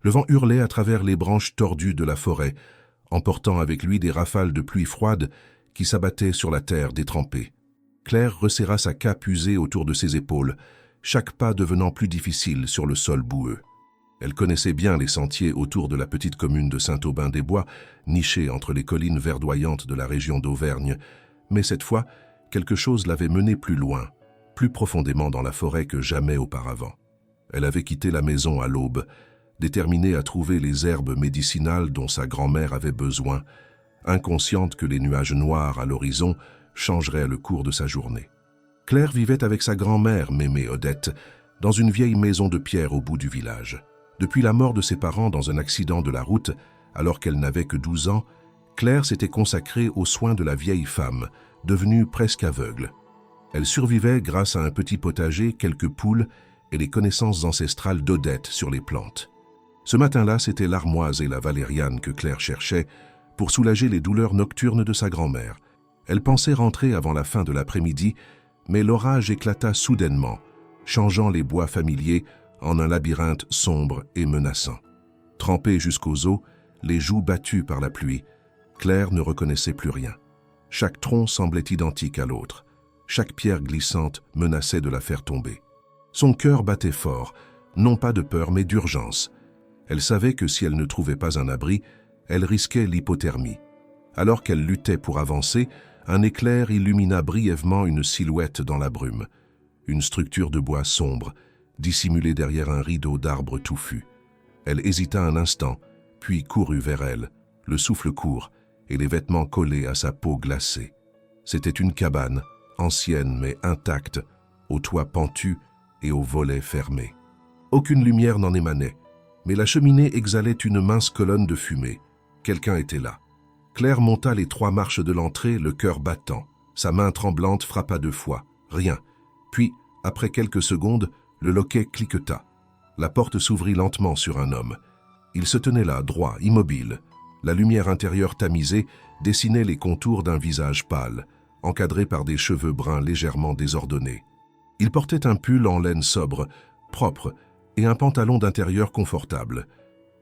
Le vent hurlait à travers les branches tordues de la forêt, emportant avec lui des rafales de pluie froide qui s'abattaient sur la terre détrempée. Claire resserra sa cape usée autour de ses épaules, chaque pas devenant plus difficile sur le sol boueux. Elle connaissait bien les sentiers autour de la petite commune de Saint-Aubin-des-Bois, nichée entre les collines verdoyantes de la région d'Auvergne, mais cette fois, quelque chose l'avait menée plus loin, plus profondément dans la forêt que jamais auparavant. Elle avait quitté la maison à l'aube, déterminée à trouver les herbes médicinales dont sa grand-mère avait besoin, inconsciente que les nuages noirs à l'horizon changeraient le cours de sa journée. Claire vivait avec sa grand-mère, Mémé Odette, dans une vieille maison de pierre au bout du village. Depuis la mort de ses parents dans un accident de la route, alors qu'elle n'avait que 12 ans, Claire s'était consacrée aux soins de la vieille femme, devenue presque aveugle. Elle survivait grâce à un petit potager, quelques poules et les connaissances ancestrales d'Odette sur les plantes. Ce matin-là, c'était l'armoise et la valériane que Claire cherchait pour soulager les douleurs nocturnes de sa grand-mère. Elle pensait rentrer avant la fin de l'après-midi, mais l'orage éclata soudainement, changeant les bois familiers en un labyrinthe sombre et menaçant. Trempée jusqu'aux os, les joues battues par la pluie, Claire ne reconnaissait plus rien. Chaque tronc semblait identique à l'autre. Chaque pierre glissante menaçait de la faire tomber. Son cœur battait fort, non pas de peur mais d'urgence. Elle savait que si elle ne trouvait pas un abri, elle risquait l'hypothermie. Alors qu'elle luttait pour avancer, un éclair illumina brièvement une silhouette dans la brume. Une structure de bois sombre, dissimulée derrière un rideau d'arbres touffus. Elle hésita un instant, puis courut vers elle, le souffle court et les vêtements collés à sa peau glacée. C'était une cabane, ancienne mais intacte, au toit pentu et aux volets fermés. Aucune lumière n'en émanait, mais la cheminée exhalait une mince colonne de fumée. Quelqu'un était là. Claire monta les 3 marches de l'entrée, le cœur battant. Sa main tremblante frappa 2 fois. Rien. Puis, après quelques secondes, le loquet cliqueta. La porte s'ouvrit lentement sur un homme. Il se tenait là, droit, immobile. La lumière intérieure tamisée dessinait les contours d'un visage pâle, encadré par des cheveux bruns légèrement désordonnés. Il portait un pull en laine sobre, propre, et un pantalon d'intérieur confortable.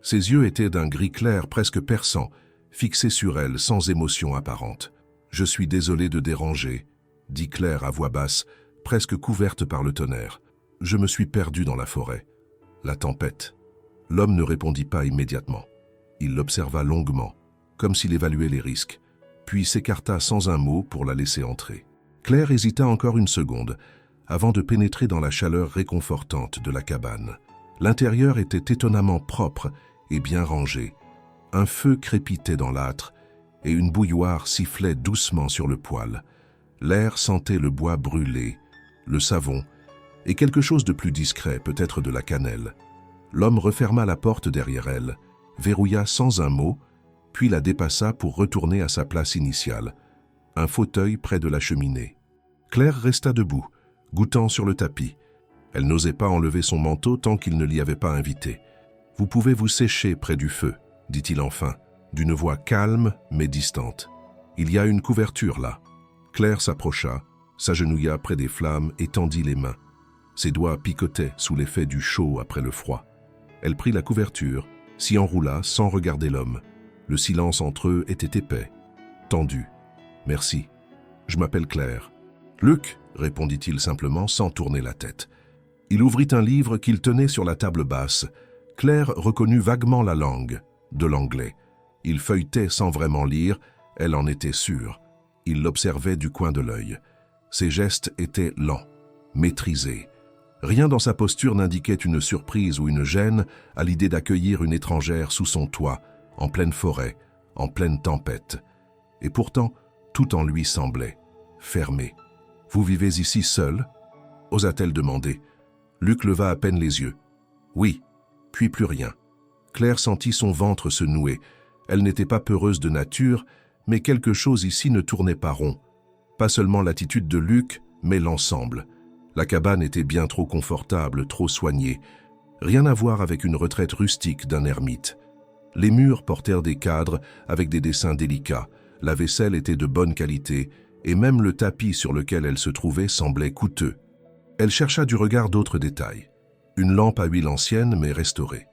Ses yeux étaient d'un gris clair presque perçant, fixés sur elle sans émotion apparente. « Je suis désolé de déranger », dit Claire à voix basse, presque couverte par le tonnerre. « Je me suis perdu dans la forêt. » La tempête. L'homme ne répondit pas immédiatement. Il l'observa longuement, comme s'il évaluait les risques, puis s'écarta sans un mot pour la laisser entrer. Claire hésita encore une seconde, avant de pénétrer dans la chaleur réconfortante de la cabane. L'intérieur était étonnamment propre et bien rangé. Un feu crépitait dans l'âtre et une bouilloire sifflait doucement sur le poêle. L'air sentait le bois brûlé, le savon et quelque chose de plus discret, peut-être de la cannelle. L'homme referma la porte derrière elle, verrouilla sans un mot, puis la dépassa pour retourner à sa place initiale, un fauteuil près de la cheminée. Claire resta debout, goûtant sur le tapis. Elle n'osait pas enlever son manteau tant qu'il ne l'y avait pas invité. « Vous pouvez vous sécher près du feu », dit-il enfin, d'une voix calme mais distante. « Il y a une couverture là. » Claire s'approcha, s'agenouilla près des flammes et tendit les mains. Ses doigts picotaient sous l'effet du chaud après le froid. Elle prit la couverture, s'y enroula sans regarder l'homme. Le silence entre eux était épais, tendu. « Merci. Je m'appelle Claire. »« Luc », répondit-il simplement sans tourner la tête. Il ouvrit un livre qu'il tenait sur la table basse. Claire reconnut vaguement la langue, de l'anglais. Il feuilletait sans vraiment lire, elle en était sûre. Il l'observait du coin de l'œil. Ses gestes étaient lents, maîtrisés. Rien dans sa posture n'indiquait une surprise ou une gêne à l'idée d'accueillir une étrangère sous son toit, en pleine forêt, en pleine tempête. Et pourtant, tout en lui semblait fermé. « Vous vivez ici seul ?» osa-t-elle demander. Luc leva à peine les yeux. « Oui », puis plus rien. Claire sentit son ventre se nouer. Elle n'était pas peureuse de nature, mais quelque chose ici ne tournait pas rond. Pas seulement l'attitude de Luc, mais l'ensemble. La cabane était bien trop confortable, trop soignée. Rien à voir avec une retraite rustique d'un ermite. Les murs portèrent des cadres avec des dessins délicats. La vaisselle était de bonne qualité, et même le tapis sur lequel elle se trouvait semblait coûteux. Elle chercha du regard d'autres détails. Une lampe à huile ancienne mais restaurée.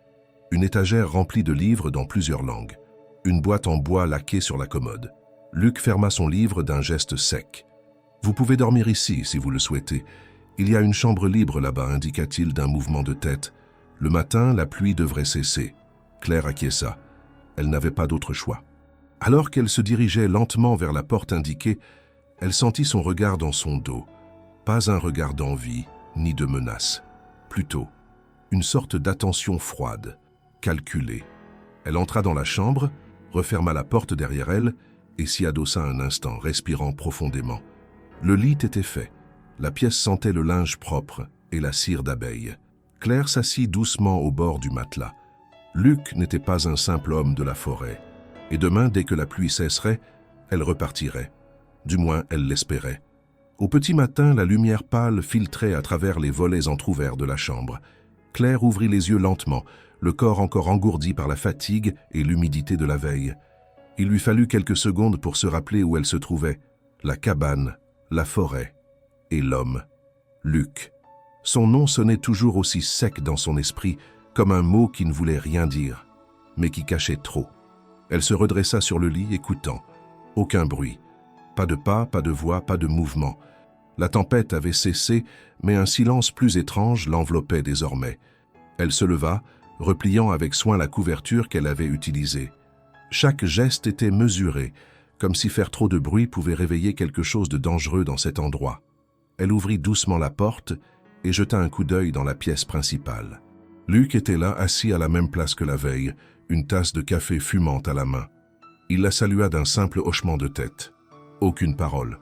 Une étagère remplie de livres dans plusieurs langues. Une boîte en bois laquée sur la commode. Luc ferma son livre d'un geste sec. « Vous pouvez dormir ici, si vous le souhaitez. Il y a une chambre libre là-bas, indiqua-t-il d'un mouvement de tête. Le matin, la pluie devrait cesser. » Claire acquiesça. Elle n'avait pas d'autre choix. Alors qu'elle se dirigeait lentement vers la porte indiquée, elle sentit son regard dans son dos. Pas un regard d'envie, ni de menace. Plutôt, une sorte d'attention froide, calculée. Elle entra dans la chambre, referma la porte derrière elle et s'y adossa un instant, respirant profondément. Le lit était fait. La pièce sentait le linge propre et la cire d'abeille. Claire s'assit doucement au bord du matelas. Luc n'était pas un simple homme de la forêt. Et demain, dès que la pluie cesserait, elle repartirait. Du moins, elle l'espérait. Au petit matin, la lumière pâle filtrait à travers les volets entr'ouverts de la chambre. Claire ouvrit les yeux lentement, le corps encore engourdi par la fatigue et l'humidité de la veille. Il lui fallut quelques secondes pour se rappeler où elle se trouvait. La cabane, la forêt et l'homme. Luc. Son nom sonnait toujours aussi sec dans son esprit, comme un mot qui ne voulait rien dire, mais qui cachait trop. Elle se redressa sur le lit, écoutant. Aucun bruit. Pas de pas, pas de voix, pas de mouvement. La tempête avait cessé, mais un silence plus étrange l'enveloppait désormais. Elle se leva, repliant avec soin la couverture qu'elle avait utilisée. Chaque geste était mesuré, comme si faire trop de bruit pouvait réveiller quelque chose de dangereux dans cet endroit. Elle ouvrit doucement la porte et jeta un coup d'œil dans la pièce principale. Luc était là, assis à la même place que la veille, une tasse de café fumante à la main. Il la salua d'un simple hochement de tête. Aucune parole.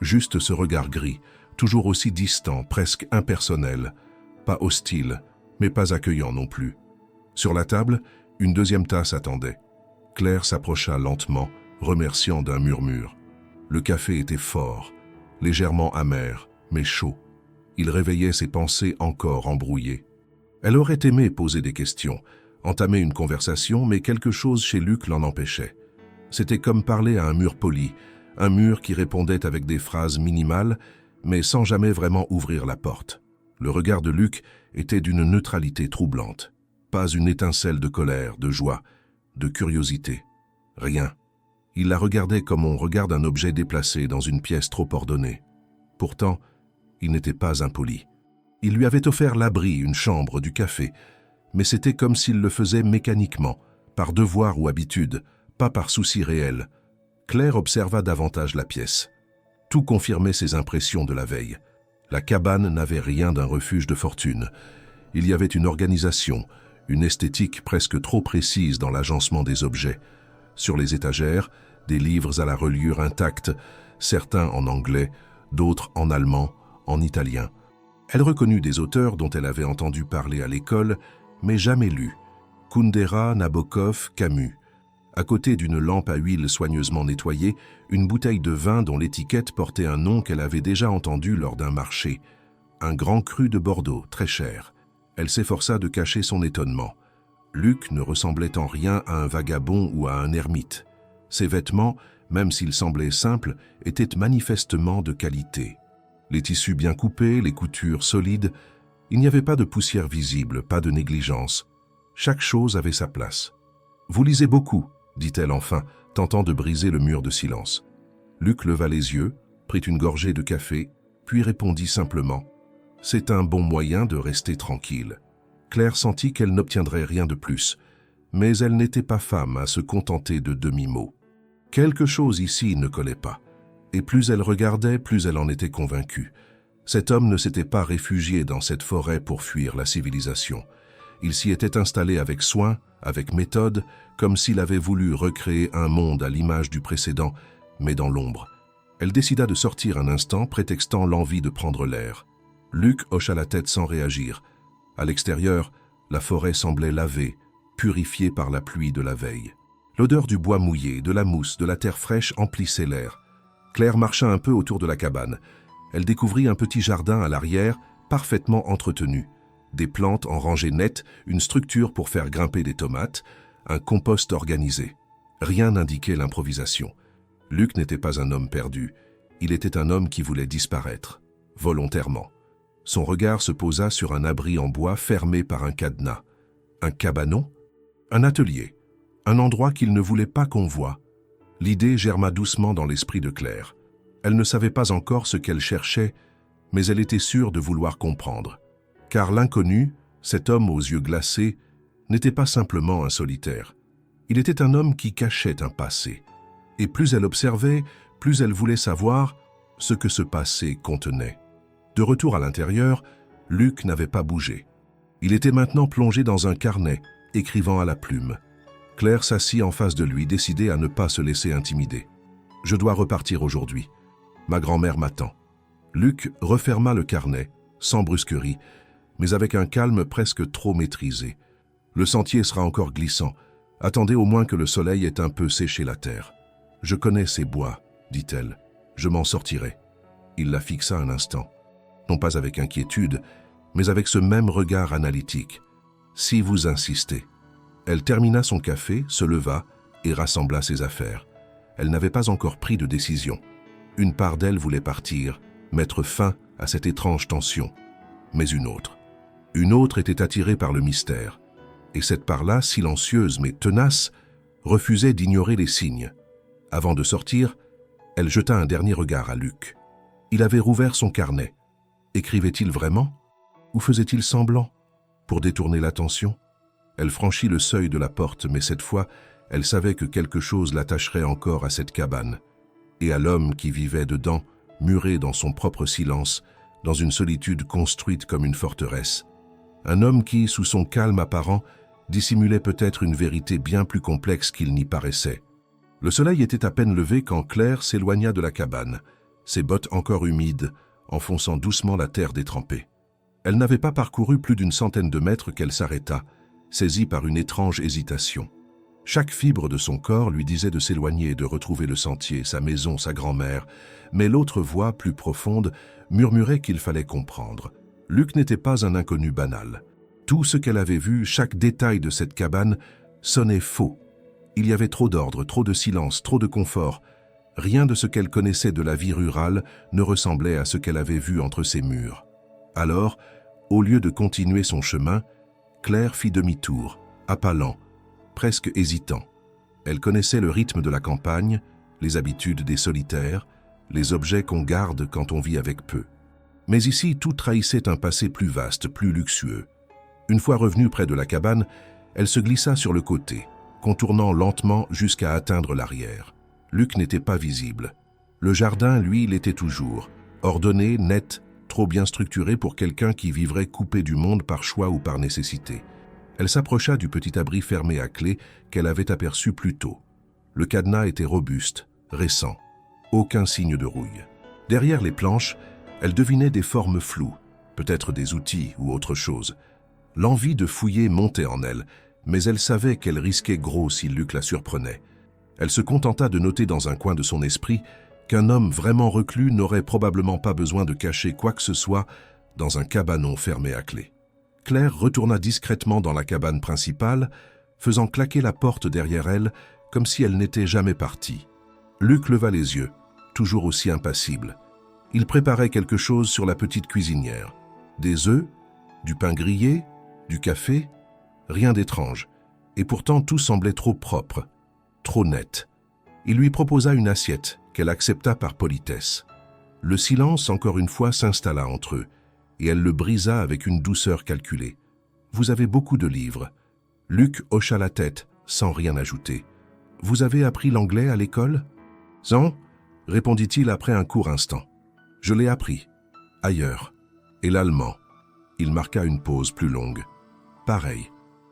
Juste ce regard gris, toujours aussi distant, presque impersonnel. Pas hostile, mais pas accueillant non plus. Sur la table, une deuxième tasse attendait. Claire s'approcha lentement, remerciant d'un murmure. Le café était fort, légèrement amer, mais chaud. Il réveillait ses pensées encore embrouillées. Elle aurait aimé poser des questions, entamer une conversation, mais quelque chose chez Luc l'en empêchait. C'était comme parler à un mur poli, un mur qui répondait avec des phrases minimales, mais sans jamais vraiment ouvrir la porte. Le regard de Luc était d'une neutralité troublante. Pas une étincelle de colère, de joie, de curiosité. Rien. Il la regardait comme on regarde un objet déplacé dans une pièce trop ordonnée. Pourtant, il n'était pas impoli. Il lui avait offert l'abri, une chambre, du café, mais c'était comme s'il le faisait mécaniquement, par devoir ou habitude, pas par souci réel. Claire observa davantage la pièce. Tout confirmait ses impressions de la veille. La cabane n'avait rien d'un refuge de fortune. Il y avait une organisation, une esthétique presque trop précise dans l'agencement des objets. Sur les étagères, des livres à la reliure intacte, certains en anglais, d'autres en allemand, en italien. Elle reconnut des auteurs dont elle avait entendu parler à l'école, mais jamais lus. Kundera, Nabokov, Camus. À côté d'une lampe à huile soigneusement nettoyée, une bouteille de vin dont l'étiquette portait un nom qu'elle avait déjà entendu lors d'un marché. Un grand cru de Bordeaux, très cher. Elle s'efforça de cacher son étonnement. Luc ne ressemblait en rien à un vagabond ou à un ermite. Ses vêtements, même s'ils semblaient simples, étaient manifestement de qualité. Les tissus bien coupés, les coutures solides, il n'y avait pas de poussière visible, pas de négligence. Chaque chose avait sa place. « Vous lisez beaucoup », dit-elle enfin, tentant de briser le mur de silence. Luc leva les yeux, prit une gorgée de café, puis répondit simplement « C'est un bon moyen de rester tranquille ». Claire sentit qu'elle n'obtiendrait rien de plus, mais elle n'était pas femme à se contenter de demi-mots. Quelque chose ici ne collait pas, et plus elle regardait, plus elle en était convaincue. Cet homme ne s'était pas réfugié dans cette forêt pour fuir la civilisation. Il s'y était installé avec soin, avec méthode, comme s'il avait voulu recréer un monde à l'image du précédent, mais dans l'ombre. Elle décida de sortir un instant, prétextant l'envie de prendre l'air. Luc hocha la tête sans réagir. À l'extérieur, la forêt semblait lavée, purifiée par la pluie de la veille. L'odeur du bois mouillé, de la mousse, de la terre fraîche emplissait l'air. Claire marcha un peu autour de la cabane. Elle découvrit un petit jardin à l'arrière, parfaitement entretenu. Des plantes en rangées nettes, une structure pour faire grimper des tomates, un compost organisé. Rien n'indiquait l'improvisation. Luc n'était pas un homme perdu. Il était un homme qui voulait disparaître, volontairement. Son regard se posa sur un abri en bois fermé par un cadenas. Un cabanon? Un atelier, un endroit qu'il ne voulait pas qu'on voie. L'idée germa doucement dans l'esprit de Claire. Elle ne savait pas encore ce qu'elle cherchait, mais elle était sûre de vouloir comprendre. Car l'inconnu, cet homme aux yeux glacés, n'était pas simplement un solitaire. Il était un homme qui cachait un passé. Et plus elle observait, plus elle voulait savoir ce que ce passé contenait. De retour à l'intérieur, Luc n'avait pas bougé. Il était maintenant plongé dans un carnet, écrivant à la plume. Claire s'assit en face de lui, décidée à ne pas se laisser intimider. « Je dois repartir aujourd'hui. Ma grand-mère m'attend. » Luc referma le carnet, sans brusquerie, mais avec un calme presque trop maîtrisé. « Le sentier sera encore glissant. Attendez au moins que le soleil ait un peu séché la terre. »« Je connais ces bois, » dit-elle. « Je m'en sortirai. » Il la fixa un instant, non pas avec inquiétude, mais avec ce même regard analytique. « Si vous insistez. » Elle termina son café, se leva et rassembla ses affaires. Elle n'avait pas encore pris de décision. Une part d'elle voulait partir, mettre fin à cette étrange tension. Mais une autre était attirée par le mystère. Et cette part-là, silencieuse mais tenace, refusait d'ignorer les signes. Avant de sortir, elle jeta un dernier regard à Luc. Il avait rouvert son carnet. Écrivait-il vraiment? Ou faisait-il semblant pour détourner l'attention? Elle franchit le seuil de la porte, mais cette fois, elle savait que quelque chose l'attacherait encore à cette cabane, et à l'homme qui vivait dedans, muré dans son propre silence, dans une solitude construite comme une forteresse. Un homme qui, sous son calme apparent, dissimulait peut-être une vérité bien plus complexe qu'il n'y paraissait. Le soleil était à peine levé quand Claire s'éloigna de la cabane, ses bottes encore humides, enfonçant doucement la terre détrempée. Elle n'avait pas parcouru plus d'une centaine de mètres qu'elle s'arrêta, saisie par une étrange hésitation. Chaque fibre de son corps lui disait de s'éloigner et de retrouver le sentier, sa maison, sa grand-mère, mais l'autre voix, plus profonde, murmurait qu'il fallait comprendre. Luc n'était pas un inconnu banal. Tout ce qu'elle avait vu, chaque détail de cette cabane, sonnait faux. Il y avait trop d'ordre, trop de silence, trop de confort. Rien de ce qu'elle connaissait de la vie rurale ne ressemblait à ce qu'elle avait vu entre ces murs. Alors, au lieu de continuer son chemin, Claire fit demi-tour, à pas lents, presque hésitant. Elle connaissait le rythme de la campagne, les habitudes des solitaires, les objets qu'on garde quand on vit avec peu. Mais ici, tout trahissait un passé plus vaste, plus luxueux. Une fois revenue près de la cabane, elle se glissa sur le côté, contournant lentement jusqu'à atteindre l'arrière. Luc n'était pas visible. Le jardin, lui, l'était toujours, ordonné, net, trop bien structuré pour quelqu'un qui vivrait coupé du monde par choix ou par nécessité. Elle s'approcha du petit abri fermé à clé qu'elle avait aperçu plus tôt. Le cadenas était robuste, récent, aucun signe de rouille. Derrière les planches, elle devinait des formes floues, peut-être des outils ou autre chose. L'envie de fouiller montait en elle, mais elle savait qu'elle risquait gros si Luc la surprenait. Elle se contenta de noter dans un coin de son esprit qu'un homme vraiment reclus n'aurait probablement pas besoin de cacher quoi que ce soit dans un cabanon fermé à clé. Claire retourna discrètement dans la cabane principale, faisant claquer la porte derrière elle comme si elle n'était jamais partie. Luc leva les yeux, toujours aussi impassible. Il préparait quelque chose sur la petite cuisinière. Des œufs, du pain grillé, du café, rien d'étrange. Et pourtant tout semblait trop propre, trop net. Il lui proposa une assiette qu'elle accepta par politesse. Le silence, encore une fois, s'installa entre eux, et elle le brisa avec une douceur calculée. « Vous avez beaucoup de livres. » Luc hocha la tête, sans rien ajouter. « Vous avez appris l'anglais à l'école ?»« Non, » répondit-il après un court instant. « Je l'ai appris. Ailleurs. Et l'allemand. » Il marqua une pause plus longue. « Pareil. »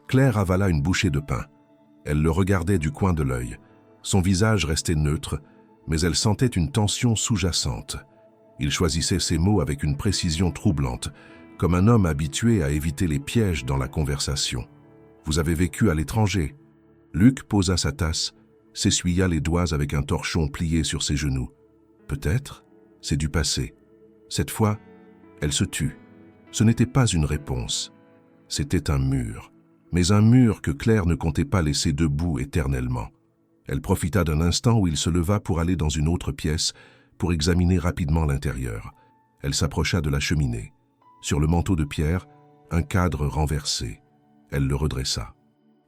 Claire avala une bouchée de pain. Elle le regardait du coin de l'œil. Son visage restait neutre, mais elle sentait une tension sous-jacente. Il choisissait ses mots avec une précision troublante, comme un homme habitué à éviter les pièges dans la conversation. « Vous avez vécu à l'étranger ?» Luc posa sa tasse, s'essuya les doigts avec un torchon plié sur ses genoux. « Peut-être, c'est du passé. » Cette fois, elle se tut. Ce n'était pas une réponse. C'était un mur. Mais un mur que Claire ne comptait pas laisser debout éternellement. Elle profita d'un instant où il se leva pour aller dans une autre pièce, pour examiner rapidement l'intérieur. Elle s'approcha de la cheminée. Sur le manteau de pierre, un cadre renversé. Elle le redressa.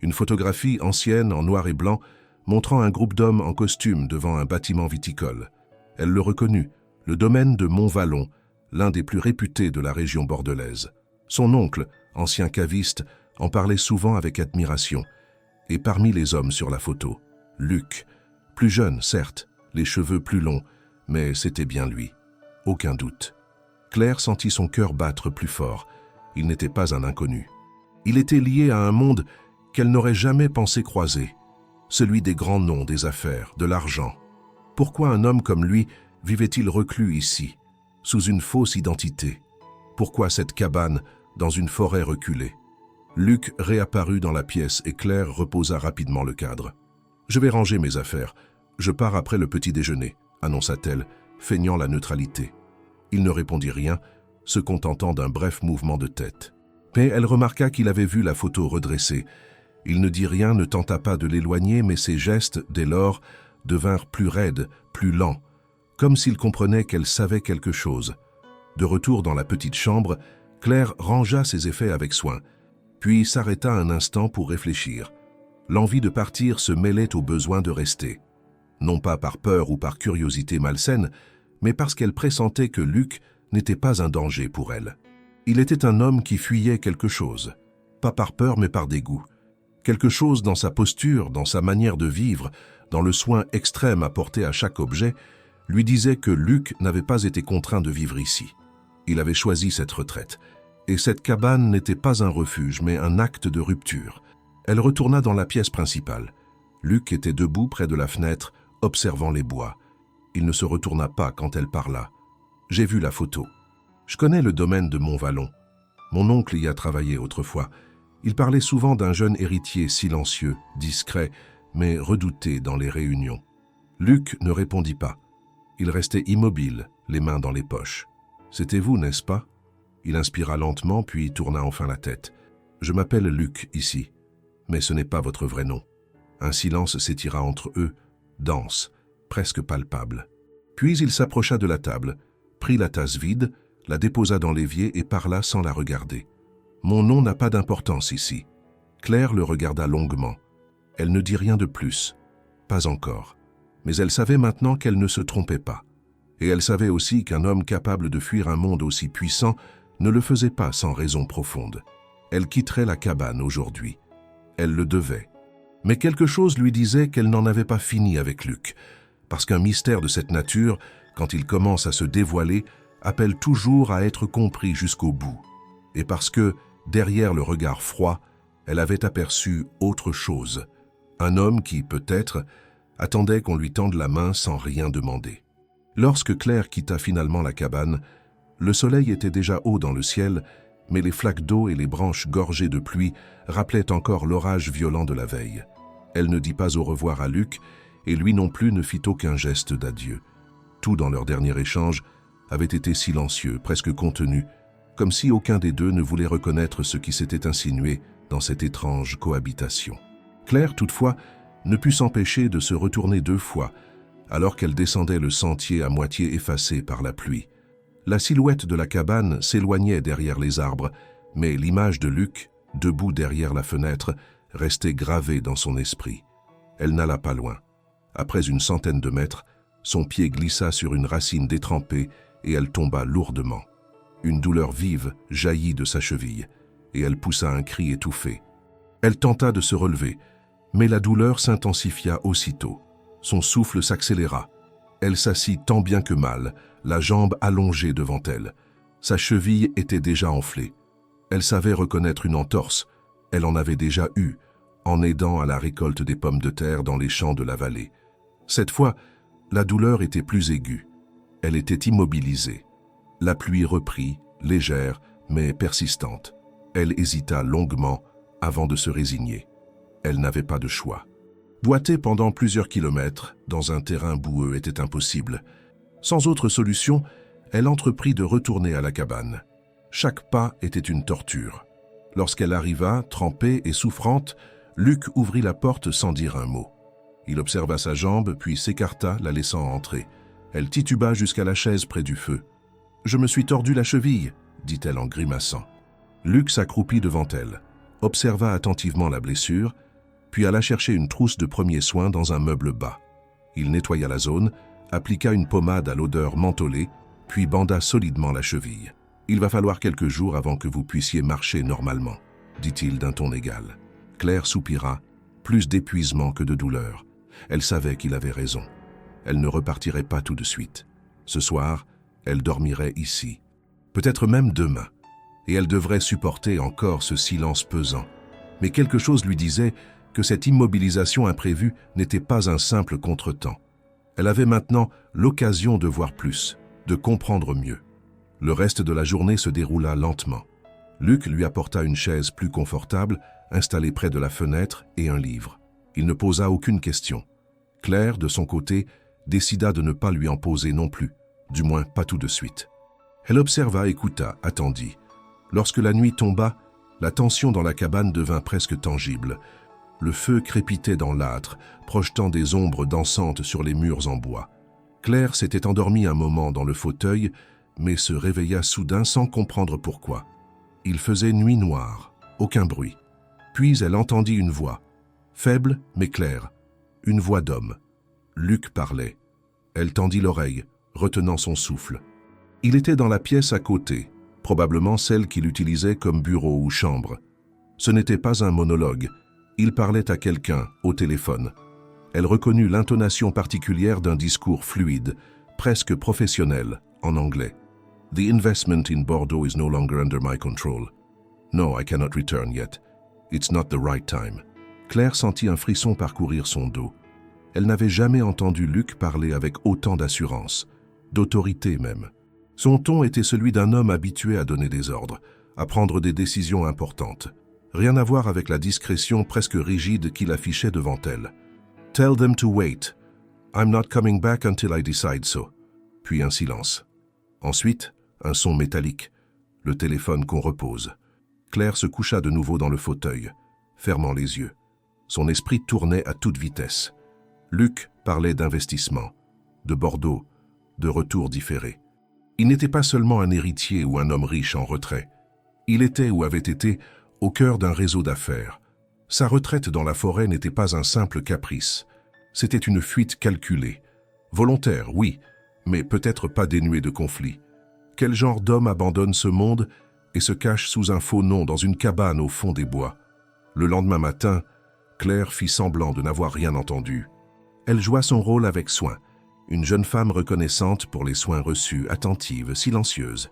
Une photographie ancienne en noir et blanc montrant un groupe d'hommes en costume devant un bâtiment viticole. Elle le reconnut, le domaine de Montvallon, l'un des plus réputés de la région bordelaise. Son oncle, ancien caviste, en parlait souvent avec admiration. Et parmi les hommes sur la photo, Luc, plus jeune certes, les cheveux plus longs, mais c'était bien lui. Aucun doute. Claire sentit son cœur battre plus fort. Il n'était pas un inconnu. Il était lié à un monde qu'elle n'aurait jamais pensé croiser, celui des grands noms, des affaires, de l'argent. Pourquoi un homme comme lui vivait-il reclus ici, sous une fausse identité? Pourquoi cette cabane dans une forêt reculée? Luc réapparut dans la pièce et Claire reposa rapidement le cadre. « Je vais ranger mes affaires. Je pars après le petit déjeuner », annonça-t-elle, feignant la neutralité. Il ne répondit rien, se contentant d'un bref mouvement de tête. Mais elle remarqua qu'il avait vu la photo redressée. Il ne dit rien, ne tenta pas de l'éloigner, mais ses gestes, dès lors, devinrent plus raides, plus lents, comme s'il comprenait qu'elle savait quelque chose. De retour dans la petite chambre, Claire rangea ses effets avec soin, puis s'arrêta un instant pour réfléchir. L'envie de partir se mêlait au besoin de rester. Non pas par peur ou par curiosité malsaine, mais parce qu'elle pressentait que Luc n'était pas un danger pour elle. Il était un homme qui fuyait quelque chose, pas par peur mais par dégoût. Quelque chose dans sa posture, dans sa manière de vivre, dans le soin extrême apporté à chaque objet, lui disait que Luc n'avait pas été contraint de vivre ici. Il avait choisi cette retraite, et cette cabane n'était pas un refuge, mais un acte de rupture. Elle retourna dans la pièce principale. Luc était debout près de la fenêtre, observant les bois. Il ne se retourna pas quand elle parla. « J'ai vu la photo. Je connais le domaine de Montvallon. Mon oncle y a travaillé autrefois. Il parlait souvent d'un jeune héritier silencieux, discret, mais redouté dans les réunions. » Luc ne répondit pas. Il restait immobile, les mains dans les poches. « C'était vous, n'est-ce pas ?» Il inspira lentement, puis tourna enfin la tête. « Je m'appelle Luc, ici, mais ce n'est pas votre vrai nom. » Un silence s'étira entre eux, dense, presque palpable. Puis il s'approcha de la table, prit la tasse vide, la déposa dans l'évier et parla sans la regarder. « Mon nom n'a pas d'importance ici. » Claire le regarda longuement. Elle ne dit rien de plus. Pas encore. Mais elle savait maintenant qu'elle ne se trompait pas. Et elle savait aussi qu'un homme capable de fuir un monde aussi puissant ne le faisait pas sans raison profonde. Elle quitterait la cabane aujourd'hui. Elle le devait. Mais quelque chose lui disait qu'elle n'en avait pas fini avec Luc, parce qu'un mystère de cette nature, quand il commence à se dévoiler, appelle toujours à être compris jusqu'au bout. Et parce que, derrière le regard froid, elle avait aperçu autre chose. Un homme qui, peut-être, attendait qu'on lui tende la main sans rien demander. Lorsque Claire quitta finalement la cabane, le soleil était déjà haut dans le ciel, mais les flaques d'eau et les branches gorgées de pluie rappelaient encore l'orage violent de la veille. Elle ne dit pas au revoir à Luc, et lui non plus ne fit aucun geste d'adieu. Tout dans leur dernier échange avait été silencieux, presque contenu, comme si aucun des deux ne voulait reconnaître ce qui s'était insinué dans cette étrange cohabitation. Claire, toutefois, ne put s'empêcher de se retourner 2 fois, alors qu'elle descendait le sentier à moitié effacé par la pluie. La silhouette de la cabane s'éloignait derrière les arbres, mais l'image de Luc, debout derrière la fenêtre, restait gravée dans son esprit. Elle n'alla pas loin. Après une centaine de mètres, son pied glissa sur une racine détrempée et elle tomba lourdement. Une douleur vive jaillit de sa cheville, et elle poussa un cri étouffé. Elle tenta de se relever, mais la douleur s'intensifia aussitôt. Son souffle s'accéléra. Elle s'assit tant bien que mal, la jambe allongée devant elle. Sa cheville était déjà enflée. Elle savait reconnaître une entorse. Elle en avait déjà eu, en aidant à la récolte des pommes de terre dans les champs de la vallée. Cette fois, la douleur était plus aiguë. Elle était immobilisée. La pluie reprit, légère, mais persistante. Elle hésita longuement avant de se résigner. Elle n'avait pas de choix. Boiter pendant plusieurs kilomètres dans un terrain boueux était impossible. Sans autre solution, elle entreprit de retourner à la cabane. Chaque pas était une torture. Lorsqu'elle arriva, trempée et souffrante, Luc ouvrit la porte sans dire un mot. Il observa sa jambe, puis s'écarta, la laissant entrer. Elle tituba jusqu'à la chaise près du feu. « Je me suis tordu la cheville », dit-elle en grimaçant. Luc s'accroupit devant elle, observa attentivement la blessure, puis alla chercher une trousse de premiers soins dans un meuble bas. Il nettoya la zone, appliqua une pommade à l'odeur mentholée, puis banda solidement la cheville. « Il va falloir quelques jours avant que vous puissiez marcher normalement », dit-il d'un ton égal. Claire soupira, plus d'épuisement que de douleur. Elle savait qu'il avait raison. Elle ne repartirait pas tout de suite. Ce soir, elle dormirait ici. Peut-être même demain. Et elle devrait supporter encore ce silence pesant. Mais quelque chose lui disait que cette immobilisation imprévue n'était pas un simple contretemps. Elle avait maintenant l'occasion de voir plus, de comprendre mieux. Le reste de la journée se déroula lentement. Luc lui apporta une chaise plus confortable, installée près de la fenêtre, et un livre. Il ne posa aucune question. Claire, de son côté, décida de ne pas lui en poser non plus, du moins pas tout de suite. Elle observa, écouta, attendit. Lorsque la nuit tomba, la tension dans la cabane devint presque tangible. Le feu crépitait dans l'âtre, projetant des ombres dansantes sur les murs en bois. Claire s'était endormie un moment dans le fauteuil, mais se réveilla soudain sans comprendre pourquoi. Il faisait nuit noire, aucun bruit. Puis elle entendit une voix, faible mais claire, une voix d'homme. Luc parlait. Elle tendit l'oreille, retenant son souffle. Il était dans la pièce à côté, probablement celle qu'il utilisait comme bureau ou chambre. Ce n'était pas un monologue, il parlait à quelqu'un, au téléphone. Elle reconnut l'intonation particulière d'un discours fluide, presque professionnel, en anglais. « The investment in Bordeaux is no longer under my control. No, I cannot return yet. It's not the right time. » Claire sentit un frisson parcourir son dos. Elle n'avait jamais entendu Luc parler avec autant d'assurance, d'autorité même. Son ton était celui d'un homme habitué à donner des ordres, à prendre des décisions importantes. Rien à voir avec la discrétion presque rigide qu'il affichait devant elle. « Tell them to wait. I'm not coming back until I decide so. » Puis un silence. Ensuite, un son métallique, le téléphone qu'on repose. Claire se coucha de nouveau dans le fauteuil, fermant les yeux. Son esprit tournait à toute vitesse. Luc parlait d'investissement, de Bordeaux, de retour différé. Il n'était pas seulement un héritier ou un homme riche en retrait. Il était ou avait été au cœur d'un réseau d'affaires. Sa retraite dans la forêt n'était pas un simple caprice. C'était une fuite calculée. Volontaire, oui, mais peut-être pas dénuée de conflits. Quel genre d'homme abandonne ce monde et se cache sous un faux nom dans une cabane au fond des bois? Le lendemain matin, Claire fit semblant de n'avoir rien entendu. Elle joua son rôle avec soin, une jeune femme reconnaissante pour les soins reçus, attentive, silencieuse.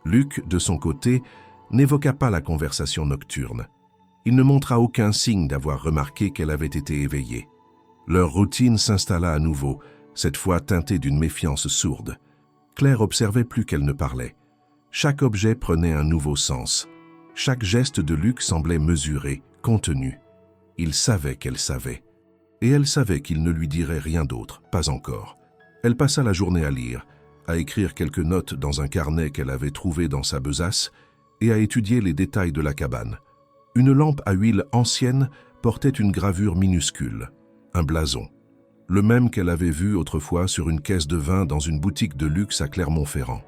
Luc, de son côté, n'évoqua pas la conversation nocturne. Il ne montra aucun signe d'avoir remarqué qu'elle avait été éveillée. Leur routine s'installa à nouveau, cette fois teintée d'une méfiance sourde. Claire observait plus qu'elle ne parlait. Chaque objet prenait un nouveau sens. Chaque geste de Luc semblait mesuré, contenu. Il savait qu'elle savait. Et elle savait qu'il ne lui dirait rien d'autre, pas encore. Elle passa la journée à lire, à écrire quelques notes dans un carnet qu'elle avait trouvé dans sa besace et à étudier les détails de la cabane. Une lampe à huile ancienne portait une gravure minuscule, un blason. Le même qu'elle avait vu autrefois sur une caisse de vin dans une boutique de luxe à Clermont-Ferrand.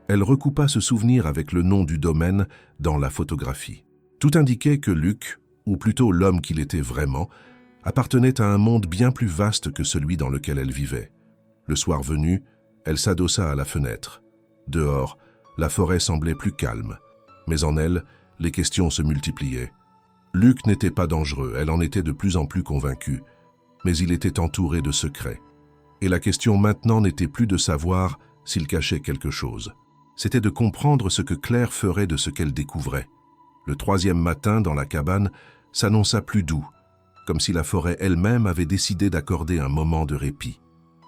Elle recoupa ce souvenir avec le nom du domaine dans la photographie. Tout indiquait que Luc, ou plutôt l'homme qu'il était vraiment, appartenait à un monde bien plus vaste que celui dans lequel elle vivait. Le soir venu, elle s'adossa à la fenêtre. Dehors, la forêt semblait plus calme, mais en elle, les questions se multipliaient. Luc n'était pas dangereux, elle en était de plus en plus convaincue, mais il était entouré de secrets. Et la question maintenant n'était plus de savoir s'il cachait quelque chose. C'était de comprendre ce que Claire ferait de ce qu'elle découvrait. Le troisième matin, dans la cabane, s'annonça plus doux, comme si la forêt elle-même avait décidé d'accorder un moment de répit.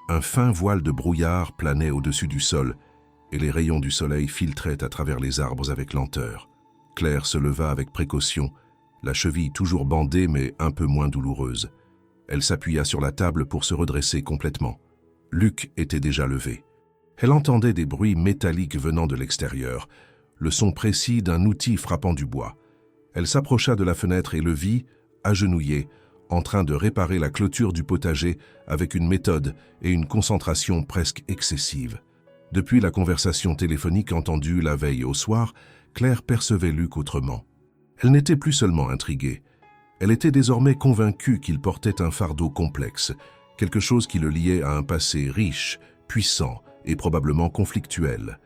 Un fin voile de brouillard planait au-dessus du sol, et les rayons du soleil filtraient à travers les arbres avec lenteur. Claire se leva avec précaution, la cheville toujours bandée mais un peu moins douloureuse. Elle s'appuya sur la table pour se redresser complètement. Luc était déjà levé. Elle entendait des bruits métalliques venant de l'extérieur, le son précis d'un outil frappant du bois. Elle s'approcha de la fenêtre et le vit, agenouillé, en train de réparer la clôture du potager avec une méthode et une concentration presque excessive. Depuis la conversation téléphonique entendue la veille au soir, Claire percevait Luc autrement. Elle n'était plus seulement intriguée, Elle était désormais convaincue qu'il portait un fardeau complexe, quelque chose qui le liait à un passé riche, puissant et probablement conflictuel.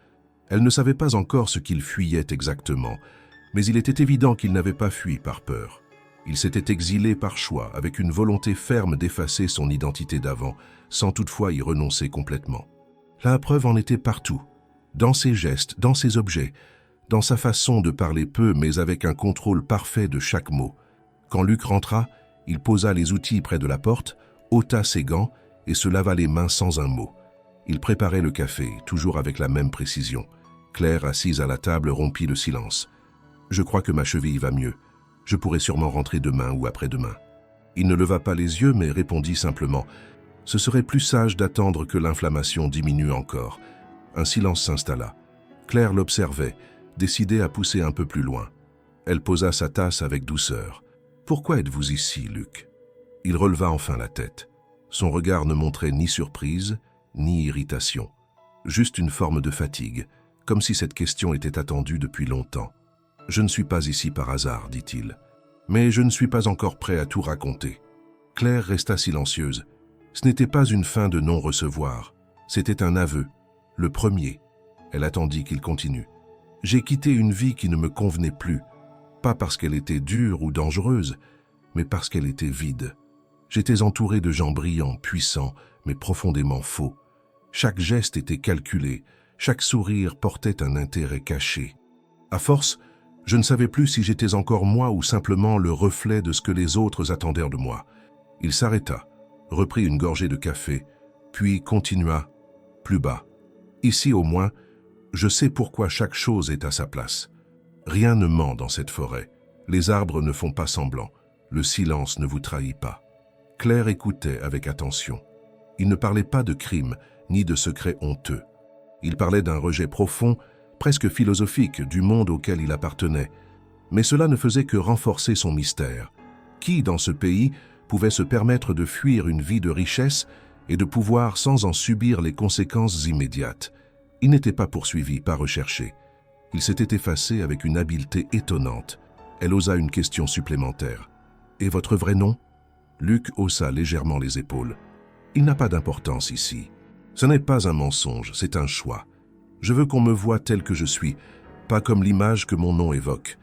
Elle ne savait pas encore ce qu'il fuyait exactement, mais il était évident qu'il n'avait pas fui par peur. Il s'était exilé par choix, avec une volonté ferme d'effacer son identité d'avant, sans toutefois y renoncer complètement. La preuve en était partout, dans ses gestes, dans ses objets, dans sa façon de parler peu mais avec un contrôle parfait de chaque mot. Quand Luc rentra, il posa les outils près de la porte, ôta ses gants et se lava les mains sans un mot. Il préparait le café, toujours avec la même précision. Claire, assise à la table, rompit le silence. « Je crois que ma cheville va mieux. Je pourrai sûrement rentrer demain ou après-demain. » Il ne leva pas les yeux mais répondit simplement « Ce serait plus sage d'attendre que l'inflammation diminue encore. » Un silence s'installa. Claire l'observait, décidée à pousser un peu plus loin. Elle posa sa tasse avec douceur. « Pourquoi êtes-vous ici, Luc ?» Il releva enfin la tête. Son regard ne montrait ni surprise, ni irritation. Juste une forme de fatigue, comme si cette question était attendue depuis longtemps. « Je ne suis pas ici par hasard, dit-il. Mais je ne suis pas encore prêt à tout raconter. » Claire resta silencieuse. Ce n'était pas une fin de non-recevoir. C'était un aveu, le premier. Elle attendit qu'il continue. « J'ai quitté une vie qui ne me convenait plus, pas parce qu'elle était dure ou dangereuse, mais parce qu'elle était vide. J'étais entouré de gens brillants, puissants, mais profondément faux. Chaque geste était calculé, chaque sourire portait un intérêt caché. À force, je ne savais plus si j'étais encore moi ou simplement le reflet de ce que les autres attendaient de moi. » Il s'arrêta, reprit une gorgée de café, puis continua, plus bas. « Ici au moins, je sais pourquoi chaque chose est à sa place. Rien ne ment dans cette forêt. Les arbres ne font pas semblant. Le silence ne vous trahit pas. » Claire écoutait avec attention. Il ne parlait pas de crime, ni de secrets honteux. Il parlait d'un rejet profond, presque philosophique, du monde auquel il appartenait. Mais cela ne faisait que renforcer son mystère. Qui, dans ce pays, pouvait se permettre de fuir une vie de richesse et de pouvoir sans en subir les conséquences immédiates? Il n'était pas poursuivi, pas recherché. Il s'était effacé avec une habileté étonnante. Elle osa une question supplémentaire. « Et votre vrai nom ?» Luc haussa légèrement les épaules. « Il n'a pas d'importance ici. Ce n'est pas un mensonge, c'est un choix. Je veux qu'on me voie tel que je suis, pas comme l'image que mon nom évoque.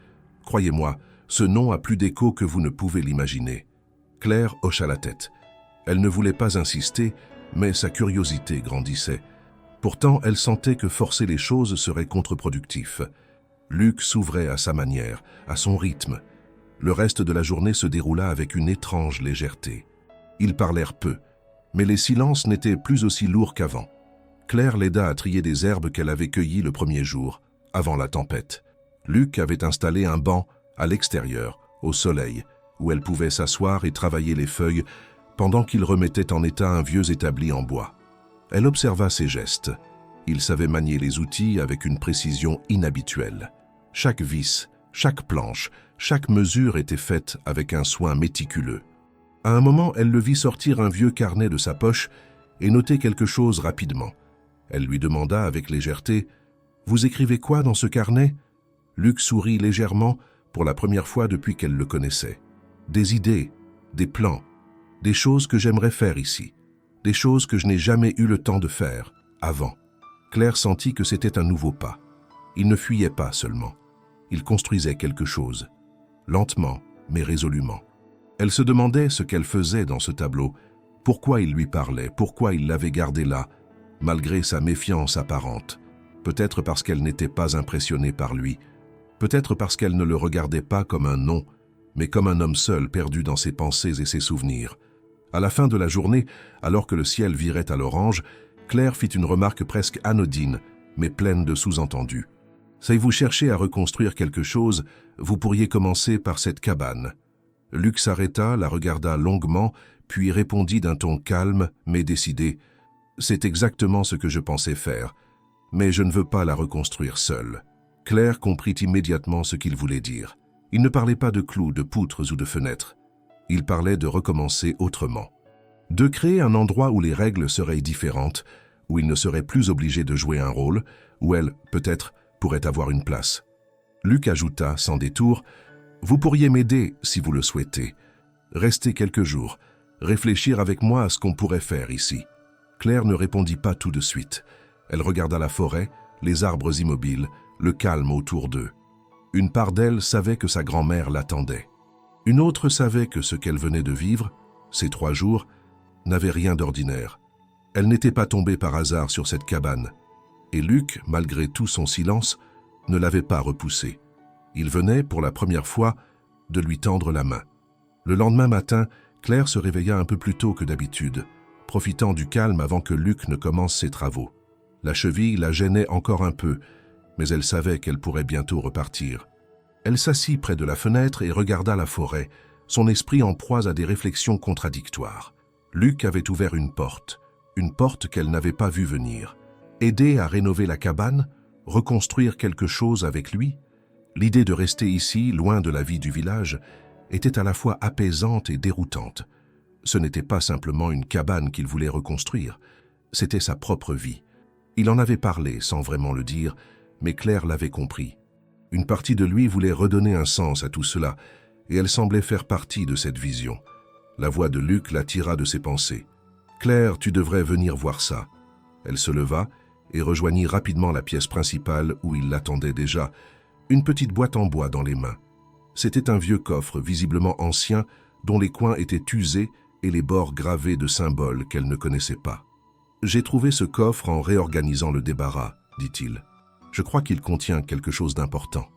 Croyez-moi, ce nom a plus d'écho que vous ne pouvez l'imaginer. » Claire hocha la tête. Elle ne voulait pas insister, mais sa curiosité grandissait. Pourtant, elle sentait que forcer les choses serait contre-productif. Luc s'ouvrait à sa manière, à son rythme. Le reste de la journée se déroula avec une étrange légèreté. Ils parlèrent peu, mais les silences n'étaient plus aussi lourds qu'avant. Claire l'aida à trier des herbes qu'elle avait cueillies le premier jour, avant la tempête. Luc avait installé un banc à l'extérieur, au soleil, où elle pouvait s'asseoir et travailler les feuilles pendant qu'il remettait en état un vieux établi en bois. Elle observa ses gestes. Il savait manier les outils avec une précision inhabituelle. Chaque vis, chaque planche, chaque mesure était faite avec un soin méticuleux. À un moment, elle le vit sortir un vieux carnet de sa poche et noter quelque chose rapidement. Elle lui demanda avec légèreté « Vous écrivez quoi dans ce carnet ?» Luc sourit légèrement pour la première fois depuis qu'elle le connaissait. « Des idées, des plans, des choses que j'aimerais faire ici, des choses que je n'ai jamais eu le temps de faire, avant. » Claire sentit que c'était un nouveau pas. Il ne fuyait pas seulement. Il construisait quelque chose, lentement mais résolument. Elle se demandait ce qu'elle faisait dans ce tableau, pourquoi il lui parlait, pourquoi il l'avait gardé là, malgré sa méfiance apparente. Peut-être parce qu'elle n'était pas impressionnée par lui, peut-être parce qu'elle ne le regardait pas comme un nom, mais comme un homme seul perdu dans ses pensées et ses souvenirs. À la fin de la journée, alors que le ciel virait à l'orange, Claire fit une remarque presque anodine, mais pleine de sous-entendus. « Si vous cherchez à reconstruire quelque chose, vous pourriez commencer par cette cabane. » Luc s'arrêta, la regarda longuement, puis répondit d'un ton calme mais décidé. « C'est exactement ce que je pensais faire, mais je ne veux pas la reconstruire seule. » Claire comprit immédiatement ce qu'il voulait dire. Il ne parlait pas de clous, de poutres ou de fenêtres. Il parlait de recommencer autrement. De créer un endroit où les règles seraient différentes, où il ne serait plus obligé de jouer un rôle, où elle, peut-être, pourrait avoir une place. Luc ajouta, sans détour, « Vous pourriez m'aider si vous le souhaitez. Restez quelques jours, réfléchir avec moi à ce qu'on pourrait faire ici. » Claire ne répondit pas tout de suite. Elle regarda la forêt, les arbres immobiles, le calme autour d'eux. Une part d'elle savait que sa grand-mère l'attendait. Une autre savait que ce qu'elle venait de vivre, ces 3 jours, n'avait rien d'ordinaire. Elle n'était pas tombée par hasard sur cette cabane. Et Luc, malgré tout son silence, ne l'avait pas repoussée. Il venait, pour la première fois, de lui tendre la main. Le lendemain matin, Claire se réveilla un peu plus tôt que d'habitude, profitant du calme avant que Luc ne commence ses travaux. La cheville la gênait encore un peu, mais elle savait qu'elle pourrait bientôt repartir. Elle s'assit près de la fenêtre et regarda la forêt, son esprit en proie à des réflexions contradictoires. Luc avait ouvert une porte qu'elle n'avait pas vue venir. Aider à rénover la cabane, reconstruire quelque chose avec lui. L'idée de rester ici, loin de la vie du village, était à la fois apaisante et déroutante. Ce n'était pas simplement une cabane qu'il voulait reconstruire, c'était sa propre vie. Il en avait parlé sans vraiment le dire, mais Claire l'avait compris. Une partie de lui voulait redonner un sens à tout cela, et elle semblait faire partie de cette vision. La voix de Luc la tira de ses pensées. « Claire, tu devrais venir voir ça. » Elle se leva et rejoignit rapidement la pièce principale où il l'attendait déjà, une petite boîte en bois dans les mains. C'était un vieux coffre visiblement ancien dont les coins étaient usés et les bords gravés de symboles qu'elle ne connaissait pas. « J'ai trouvé ce coffre en réorganisant le débarras, » dit-il. « Je crois qu'il contient quelque chose d'important.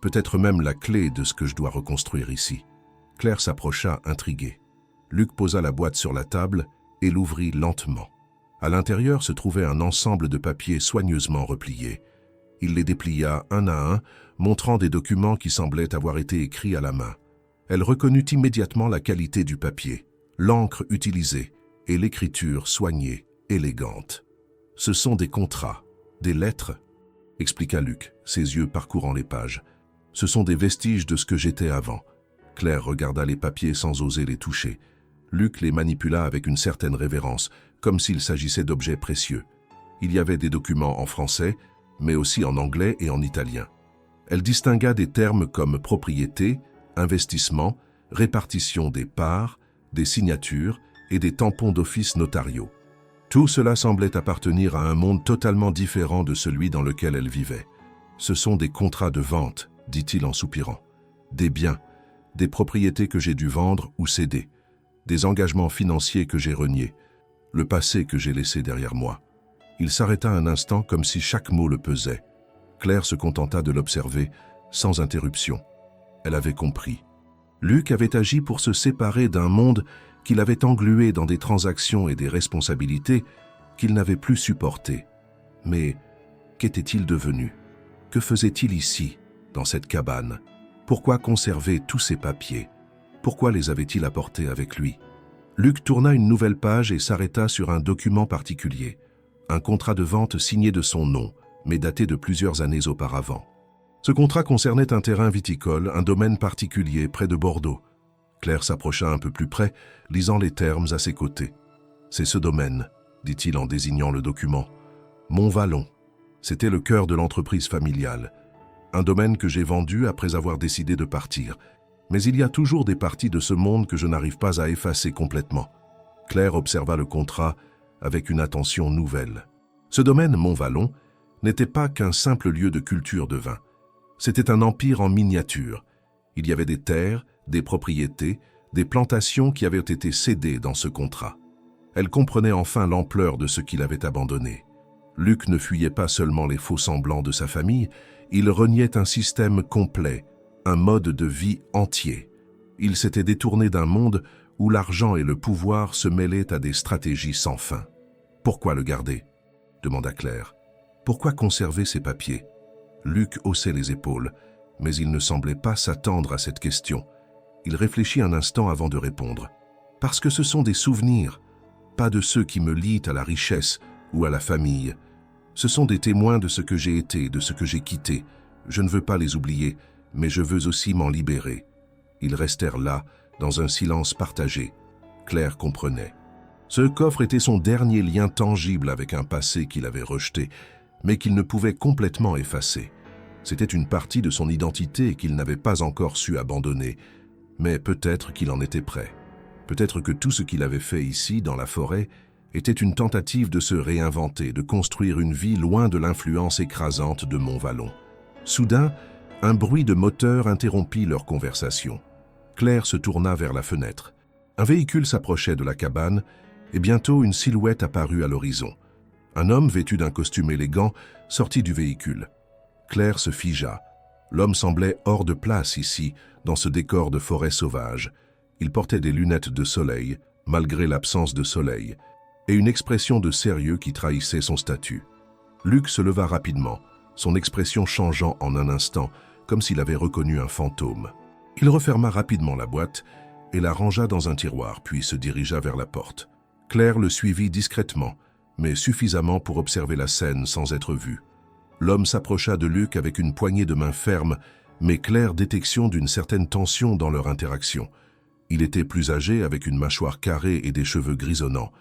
Peut-être même la clé de ce que je dois reconstruire ici. » Claire s'approcha, intriguée. Luc posa la boîte sur la table et l'ouvrit lentement. À l'intérieur se trouvait un ensemble de papiers soigneusement repliés. Il les déplia un à un, montrant des documents qui semblaient avoir été écrits à la main. Elle reconnut immédiatement la qualité du papier, l'encre utilisée et l'écriture soignée, élégante. « Ce sont des contrats, des lettres, » expliqua Luc, ses yeux parcourant les pages. « Ce sont des vestiges de ce que j'étais avant. » Claire regarda les papiers sans oser les toucher. Luc les manipula avec une certaine révérence, comme s'il s'agissait d'objets précieux. Il y avait des documents en français, mais aussi en anglais et en italien. Elle distingua des termes comme propriété, investissement, répartition des parts, des signatures et des tampons d'office notariaux. Tout cela semblait appartenir à un monde totalement différent de celui dans lequel elle vivait. « Ce sont des contrats de vente, » dit-il en soupirant. « Des biens, des propriétés que j'ai dû vendre ou céder, des engagements financiers que j'ai reniés, le passé que j'ai laissé derrière moi. » Il s'arrêta un instant comme si chaque mot le pesait. Claire se contenta de l'observer, sans interruption. Elle avait compris. Luc avait agi pour se séparer d'un monde qu'il avait englué dans des transactions et des responsabilités qu'il n'avait plus supportées. Mais qu'était-il devenu? Que faisait-il ici, dans cette cabane? Pourquoi conserver tous ces papiers? Pourquoi les avait-il apportés avec lui? Luc tourna une nouvelle page et s'arrêta sur un document particulier. Un contrat de vente signé de son nom, mais daté de plusieurs années auparavant. Ce contrat concernait un terrain viticole, un domaine particulier près de Bordeaux. Claire s'approcha un peu plus près, lisant les termes à ses côtés. « C'est ce domaine, » dit-il en désignant le document. « Montvallon. C'était le cœur de l'entreprise familiale. Un domaine que j'ai vendu après avoir décidé de partir. Mais il y a toujours des parties de ce monde que je n'arrive pas à effacer complètement. » Claire observa le contrat avec une attention nouvelle. Ce domaine, Montvallon, n'était pas qu'un simple lieu de culture de vin. C'était un empire en miniature. Il y avait des terres, des propriétés, des plantations qui avaient été cédées dans ce contrat. Elle comprenait enfin l'ampleur de ce qu'il avait abandonné. Luc ne fuyait pas seulement les faux-semblants de sa famille, il reniait un système complet, un mode de vie entier. Il s'était détourné d'un monde où l'argent et le pouvoir se mêlaient à des stratégies sans fin. « Pourquoi le garder ?» demanda Claire. « Pourquoi conserver ces papiers ?» Luc haussait les épaules, mais il ne semblait pas s'attendre à cette question. Il réfléchit un instant avant de répondre. « Parce que ce sont des souvenirs, pas de ceux qui me lient à la richesse ou à la famille. Ce sont des témoins de ce que j'ai été, de ce que j'ai quitté. Je ne veux pas les oublier, mais je veux aussi m'en libérer. » Ils restèrent là, dans un silence partagé. Claire comprenait. Ce coffre était son dernier lien tangible avec un passé qu'il avait rejeté, mais qu'il ne pouvait complètement effacer. C'était une partie de son identité qu'il n'avait pas encore su abandonner, mais peut-être qu'il en était prêt. Peut-être que tout ce qu'il avait fait ici, dans la forêt, était une tentative de se réinventer, de construire une vie loin de l'influence écrasante de Montvallon. Soudain, un bruit de moteur interrompit leur conversation. Claire se tourna vers la fenêtre. Un véhicule s'approchait de la cabane et bientôt une silhouette apparut à l'horizon. Un homme vêtu d'un costume élégant sortit du véhicule. Claire se figea. L'homme semblait hors de place ici, dans ce décor de forêt sauvage. Il portait des lunettes de soleil, malgré l'absence de soleil, et une expression de sérieux qui trahissait son statut. Luc se leva rapidement, son expression changeant en un instant, comme s'il avait reconnu un fantôme. Il referma rapidement la boîte et la rangea dans un tiroir, puis se dirigea vers la porte. Claire le suivit discrètement, mais suffisamment pour observer la scène sans être vue. L'homme s'approcha de Luc avec une poignée de main ferme, mais claire détection d'une certaine tension dans leur interaction. Il était plus âgé, avec une mâchoire carrée et des cheveux grisonnants.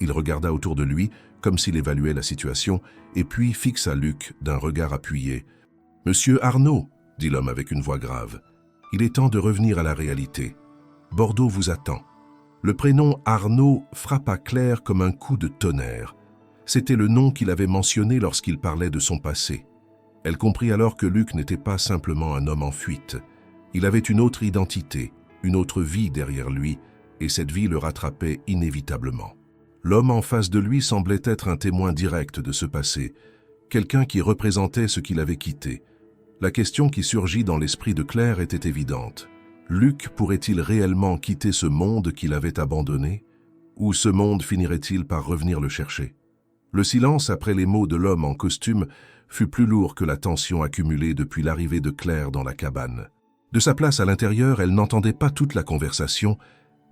Il regarda autour de lui, comme s'il évaluait la situation, et puis fixa Luc d'un regard appuyé. « Monsieur Arnaud !» dit l'homme avec une voix grave. « Il est temps de revenir à la réalité. Bordeaux vous attend. » Le prénom Arnaud frappa Claire comme un coup de tonnerre. C'était le nom qu'il avait mentionné lorsqu'il parlait de son passé. Elle comprit alors que Luc n'était pas simplement un homme en fuite. Il avait une autre identité, une autre vie derrière lui, et cette vie le rattrapait inévitablement. L'homme en face de lui semblait être un témoin direct de ce passé, quelqu'un qui représentait ce qu'il avait quitté. La question qui surgit dans l'esprit de Claire était évidente. Luc pourrait-il réellement quitter ce monde qu'il avait abandonné? Ou ce monde finirait-il par revenir le chercher? Le silence après les mots de l'homme en costume fut plus lourd que la tension accumulée depuis l'arrivée de Claire dans la cabane. De sa place à l'intérieur, elle n'entendait pas toute la conversation,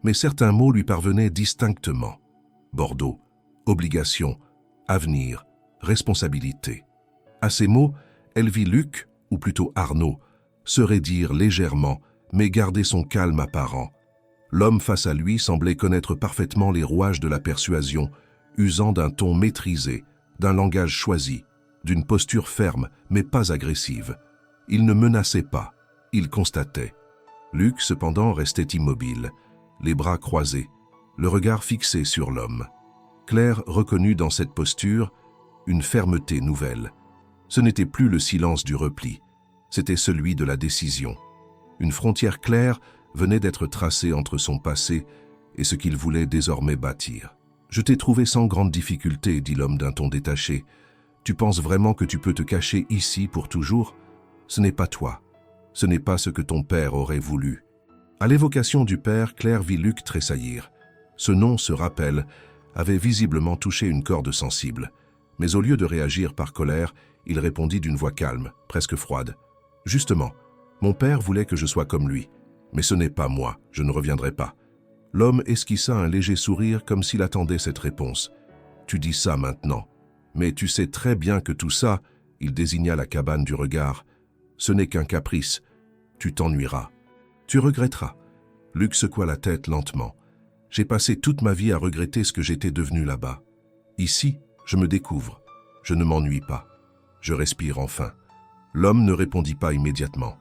mais certains mots lui parvenaient distinctement. Bordeaux, obligation, avenir, responsabilité. À ces mots, elle vit Luc, ou plutôt Arnaud, se raidir légèrement, mais garder son calme apparent. L'homme face à lui semblait connaître parfaitement les rouages de la persuasion, usant d'un ton maîtrisé, d'un langage choisi, d'une posture ferme, mais pas agressive. Il ne menaçait pas, il constatait. Luc, cependant, restait immobile, les bras croisés, le regard fixé sur l'homme. Claire reconnut dans cette posture une fermeté nouvelle. Ce n'était plus le silence du repli, c'était celui de la décision. Une frontière claire venait d'être tracée entre son passé et ce qu'il voulait désormais bâtir. « Je t'ai trouvé sans grande difficulté, » dit l'homme d'un ton détaché. « Tu penses vraiment que tu peux te cacher ici pour toujours? Ce n'est pas toi. Ce n'est pas ce que ton père aurait voulu. » À l'évocation du père, Claire vit Luc tressaillir. Ce nom, ce rappel, avait visiblement touché une corde sensible. Mais au lieu de réagir par colère, il répondit d'une voix calme, presque froide. « Justement, mon père voulait que je sois comme lui. Mais ce n'est pas moi, je ne reviendrai pas. » L'homme esquissa un léger sourire comme s'il attendait cette réponse. « Tu dis ça maintenant. Mais tu sais très bien que tout ça, » il désigna la cabane du regard, « ce n'est qu'un caprice. Tu t'ennuieras. Tu regretteras. » Luc secoua la tête lentement. « J'ai passé toute ma vie à regretter ce que j'étais devenu là-bas. Ici, je me découvre. Je ne m'ennuie pas. Je respire enfin. » L'homme ne répondit pas immédiatement.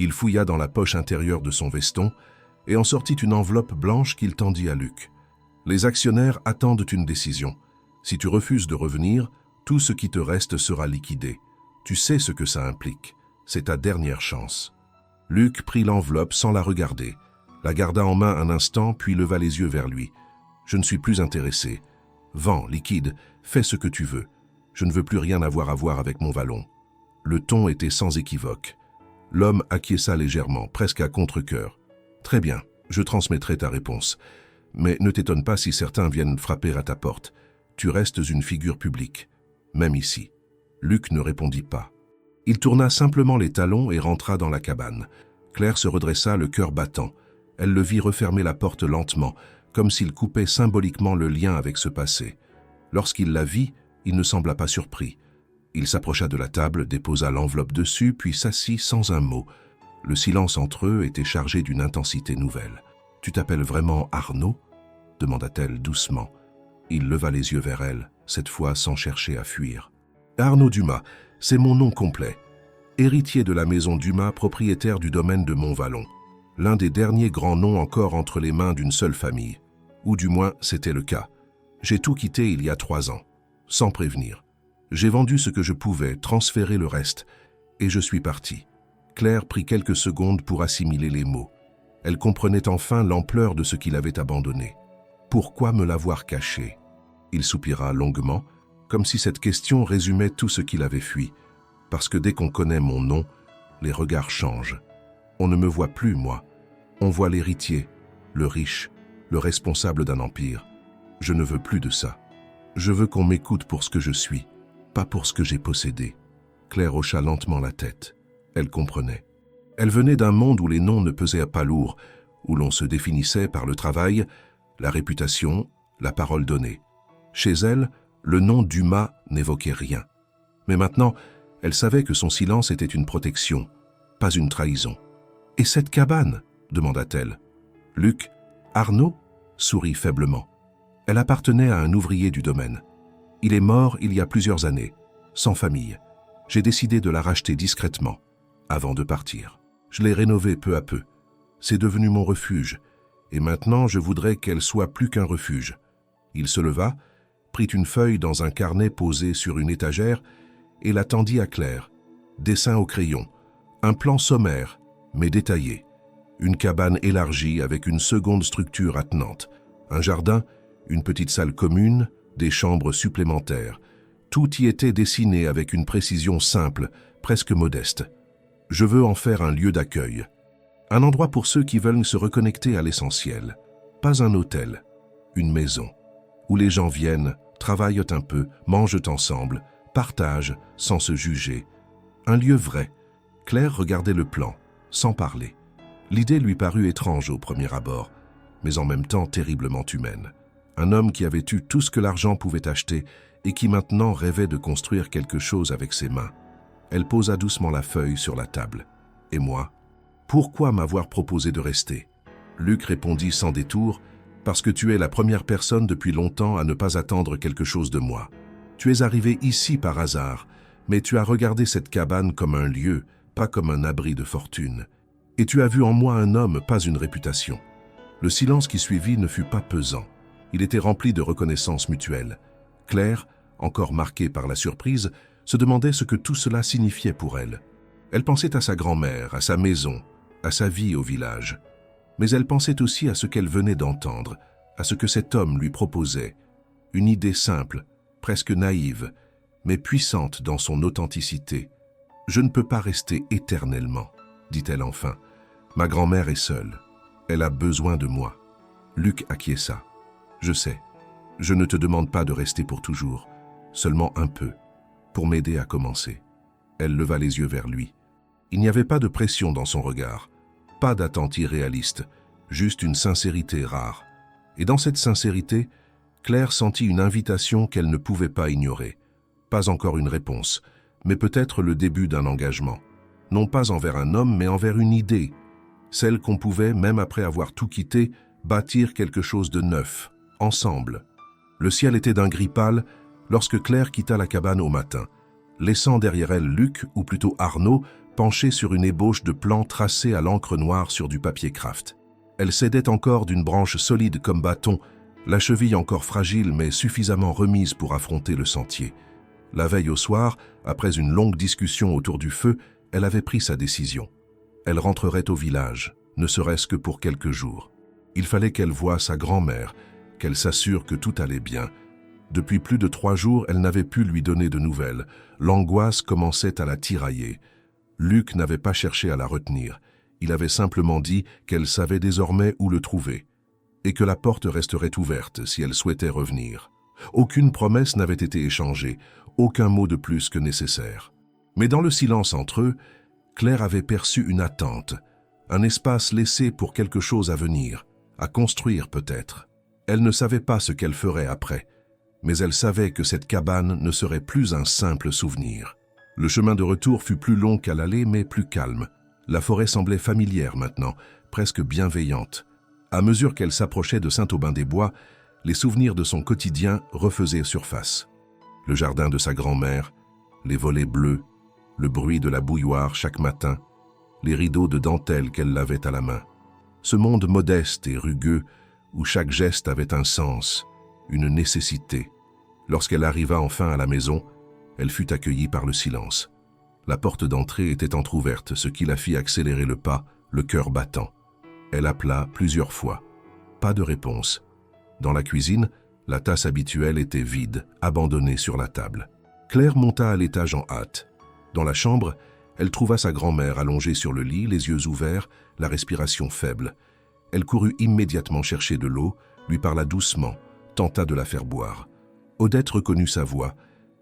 Il fouilla dans la poche intérieure de son veston et en sortit une enveloppe blanche qu'il tendit à Luc. « Les actionnaires attendent une décision. Si tu refuses de revenir, tout ce qui te reste sera liquidé. Tu sais ce que ça implique. C'est ta dernière chance. » Luc prit l'enveloppe sans la regarder, la garda en main un instant, puis leva les yeux vers lui. « Je ne suis plus intéressé. Vends, liquide, fais ce que tu veux. Je ne veux plus rien avoir à voir avec Montvallon. » Le ton était sans équivoque. L'homme acquiesça légèrement, presque à contre-cœur. « Très bien, je transmettrai ta réponse. Mais ne t'étonne pas si certains viennent frapper à ta porte. Tu restes une figure publique, même ici. » Luc ne répondit pas. Il tourna simplement les talons et rentra dans la cabane. Claire se redressa, le cœur battant. Elle le vit refermer la porte lentement, comme s'il coupait symboliquement le lien avec ce passé. Lorsqu'il la vit, il ne sembla pas surpris. Il s'approcha de la table, déposa l'enveloppe dessus, puis s'assit sans un mot. Le silence entre eux était chargé d'une intensité nouvelle. « Tu t'appelles vraiment Arnaud ?» demanda-t-elle doucement. Il leva les yeux vers elle, cette fois sans chercher à fuir. « Arnaud Dumas, c'est mon nom complet. héritier de la maison Dumas, propriétaire du domaine de Montvallon. L'un des derniers grands noms encore entre les mains d'une seule famille. Ou du moins, c'était le cas. J'ai tout quitté il y a 3 ans, sans prévenir. J'ai vendu ce que je pouvais, transféré le reste, et je suis parti. Claire prit quelques secondes pour assimiler les mots. Elle comprenait enfin l'ampleur de ce qu'il avait abandonné. Pourquoi me l'avoir caché? Il soupira longuement, comme si cette question résumait tout ce qu'il avait fui. Parce que dès qu'on connaît mon nom, les regards changent. On ne me voit plus, moi. On voit l'héritier, le riche, le responsable d'un empire. Je ne veux plus de ça. Je veux qu'on m'écoute pour ce que je suis, pas pour ce que j'ai possédé. Claire hocha lentement la tête. Elle comprenait. Elle venait d'un monde où les noms ne pesaient pas lourd, où l'on se définissait par le travail, la réputation, la parole donnée. Chez elle, le nom Dumas n'évoquait rien. Mais maintenant, elle savait que son silence était une protection, pas une trahison. « Et cette cabane ?» demanda-t-elle. Luc, Arnaud sourit faiblement. Elle appartenait à un ouvrier du domaine. Il est mort il y a plusieurs années, sans famille. J'ai décidé de la racheter discrètement, avant de partir. Je l'ai rénovée peu à peu. C'est devenu mon refuge, et maintenant je voudrais qu'elle soit plus qu'un refuge. Il se leva, prit une feuille dans un carnet posé sur une étagère et la tendit à Claire. Dessin au crayon, un plan sommaire, mais détaillé. Une cabane élargie avec une seconde structure attenante, un jardin, une petite salle commune, des chambres supplémentaires. Tout y était dessiné avec une précision simple, presque modeste. Je veux en faire un lieu d'accueil. Un endroit pour ceux qui veulent se reconnecter à l'essentiel. Pas un hôtel, une maison, où les gens viennent, travaillent un peu, mangent ensemble, partagent sans se juger. Un lieu vrai. Claire regardait le plan, sans parler. L'idée lui parut étrange au premier abord, mais en même temps terriblement humaine. Un homme qui avait eu tout ce que l'argent pouvait acheter et qui maintenant rêvait de construire quelque chose avec ses mains. Elle posa doucement la feuille sur la table. « Et moi? Pourquoi m'avoir proposé de rester ?» Luc répondit sans détour, « Parce que tu es la première personne depuis longtemps à ne pas attendre quelque chose de moi. Tu es arrivé ici par hasard, mais tu as regardé cette cabane comme un lieu, pas comme un abri de fortune. Et tu as vu en moi un homme, pas une réputation. » Le silence qui suivit ne fut pas pesant. Il était rempli de reconnaissance mutuelle. Claire, encore marquée par la surprise, se demandait ce que tout cela signifiait pour elle. Elle pensait à sa grand-mère, à sa maison, à sa vie au village. Mais elle pensait aussi à ce qu'elle venait d'entendre, à ce que cet homme lui proposait. Une idée simple, presque naïve, mais puissante dans son authenticité. « Je ne peux pas rester éternellement, » dit-elle enfin. « Ma grand-mère est seule. Elle a besoin de moi. » Luc acquiesça. « Je sais. Je ne te demande pas de rester pour toujours, seulement un peu, pour m'aider à commencer. » Elle leva les yeux vers lui. Il n'y avait pas de pression dans son regard, pas d'attente irréaliste, juste une sincérité rare. Et dans cette sincérité, Claire sentit une invitation qu'elle ne pouvait pas ignorer. Pas encore une réponse, mais peut-être le début d'un engagement. Non pas envers un homme, mais envers une idée, celle qu'on pouvait, même après avoir tout quitté, bâtir quelque chose de neuf, ensemble. Le ciel était d'un gris pâle lorsque Claire quitta la cabane au matin, laissant derrière elle Luc, ou plutôt Arnaud, penché sur une ébauche de plan tracé à l'encre noire sur du papier kraft. Elle s'aidait encore d'une branche solide comme bâton, la cheville encore fragile mais suffisamment remise pour affronter le sentier. La veille au soir, après une longue discussion autour du feu, elle avait pris sa décision. Elle rentrerait au village, ne serait-ce que pour quelques jours. Il fallait qu'elle voie sa grand-mère, qu'elle s'assure que tout allait bien. Depuis plus de 3 jours, elle n'avait pu lui donner de nouvelles. L'angoisse commençait à la tirailler. Luc n'avait pas cherché à la retenir. Il avait simplement dit qu'elle savait désormais où le trouver, et que la porte resterait ouverte si elle souhaitait revenir. Aucune promesse n'avait été échangée, aucun mot de plus que nécessaire. Mais dans le silence entre eux, Claire avait perçu une attente, un espace laissé pour quelque chose à venir, à construire peut-être. Elle ne savait pas ce qu'elle ferait après, mais elle savait que cette cabane ne serait plus un simple souvenir. Le chemin de retour fut plus long qu'à l'aller, mais plus calme. La forêt semblait familière maintenant, presque bienveillante. À mesure qu'elle s'approchait de Saint-Aubin-des-Bois, les souvenirs de son quotidien refaisaient surface. Le jardin de sa grand-mère, les volets bleus, le bruit de la bouilloire chaque matin, les rideaux de dentelle qu'elle lavait à la main. Ce monde modeste et rugueux où chaque geste avait un sens, une nécessité. Lorsqu'elle arriva enfin à la maison, elle fut accueillie par le silence. La porte d'entrée était entr'ouverte, ce qui la fit accélérer le pas, le cœur battant. Elle appela plusieurs fois. Pas de réponse. Dans la cuisine, la tasse habituelle était vide, abandonnée sur la table. Claire monta à l'étage en hâte. Dans la chambre, elle trouva sa grand-mère allongée sur le lit, les yeux ouverts, la respiration faible. Elle courut immédiatement chercher de l'eau, lui parla doucement, tenta de la faire boire. Odette reconnut sa voix,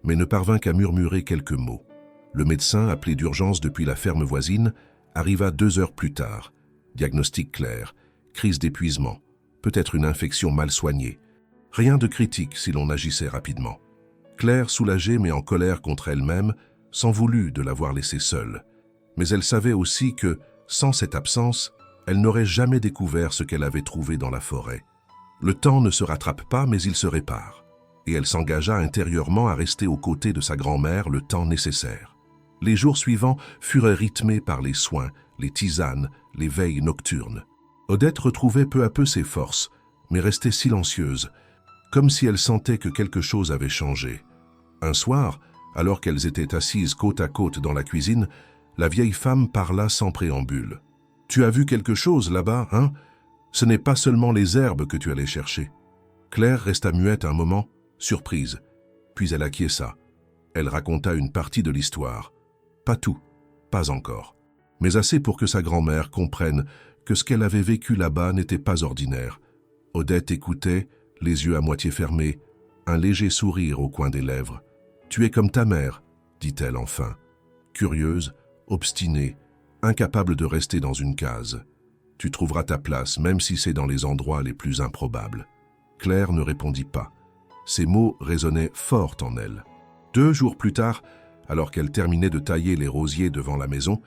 mais ne parvint qu'à murmurer quelques mots. Le médecin, appelé d'urgence depuis la ferme voisine, arriva 2 heures plus tard. Diagnostic clair, crise d'épuisement, peut-être une infection mal soignée. Rien de critique si l'on agissait rapidement. Claire, soulagée mais en colère contre elle-même, s'en voulut de l'avoir laissée seule. Mais elle savait aussi que, sans cette absence, elle n'aurait jamais découvert ce qu'elle avait trouvé dans la forêt. Le temps ne se rattrape pas, mais il se répare. Et elle s'engagea intérieurement à rester aux côtés de sa grand-mère le temps nécessaire. Les jours suivants furent rythmés par les soins, les tisanes, les veilles nocturnes. Odette retrouvait peu à peu ses forces, mais restait silencieuse, comme si elle sentait que quelque chose avait changé. Un soir, alors qu'elles étaient assises côte à côte dans la cuisine, la vieille femme parla sans préambule. « Tu as vu quelque chose là-bas, hein? Ce n'est pas seulement les herbes que tu allais chercher. » Claire resta muette un moment, surprise, puis elle acquiesça. Elle raconta une partie de l'histoire. Pas tout, pas encore, mais assez pour que sa grand-mère comprenne que ce qu'elle avait vécu là-bas n'était pas ordinaire. Odette écoutait, les yeux à moitié fermés, un léger sourire au coin des lèvres. « Tu es comme ta mère, » dit-elle enfin, curieuse, obstinée, incapable de rester dans une case. « Tu trouveras ta place, même si c'est dans les endroits les plus improbables. » Claire ne répondit pas. Ces mots résonnaient fort en elle. 2 jours plus tard, alors qu'elle terminait de tailler les rosiers devant la maison,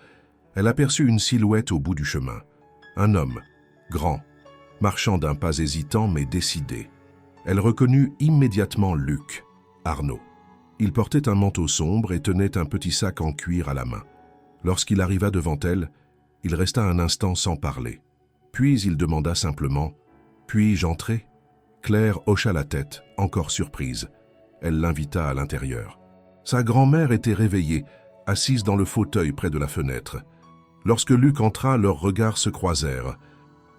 elle aperçut une silhouette au bout du chemin. Un homme, grand, marchant d'un pas hésitant mais décidé. Elle reconnut immédiatement Luc, Arnaud. Il portait un manteau sombre et tenait un petit sac en cuir à la main. Lorsqu'il arriva devant elle, il resta un instant sans parler. Puis il demanda simplement « Puis-je entrer ?» Claire hocha la tête, encore surprise. Elle l'invita à l'intérieur. Sa grand-mère était réveillée, assise dans le fauteuil près de la fenêtre. Lorsque Luc entra, leurs regards se croisèrent.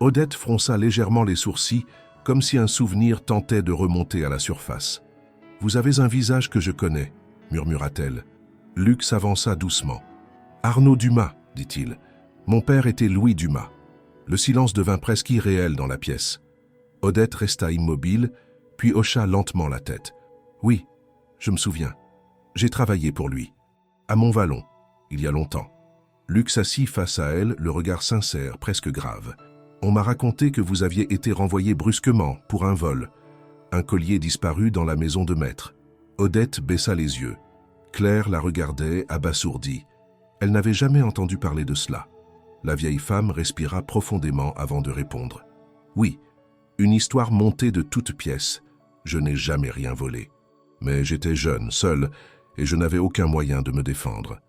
Odette fronça légèrement les sourcils, comme si un souvenir tentait de remonter à la surface. « Vous avez un visage que je connais, » murmura-t-elle. Luc s'avança doucement. « Arnaud Dumas, » dit-il. « Mon père était Louis Dumas. » Le silence devint presque irréel dans la pièce. Odette resta immobile, puis hocha lentement la tête. « Oui, je me souviens. J'ai travaillé pour lui. À Montvallon, il y a longtemps. » Luc s'assit face à elle, le regard sincère, presque grave. « On m'a raconté que vous aviez été renvoyé brusquement pour un vol. Un collier disparu dans la maison de maître. » Odette baissa les yeux. Claire la regardait, abasourdie. Elle n'avait jamais entendu parler de cela. La vieille femme respira profondément avant de répondre. « Oui, une histoire montée de toutes pièces. Je n'ai jamais rien volé. Mais j'étais jeune, seul, et je n'avais aucun moyen de me défendre. »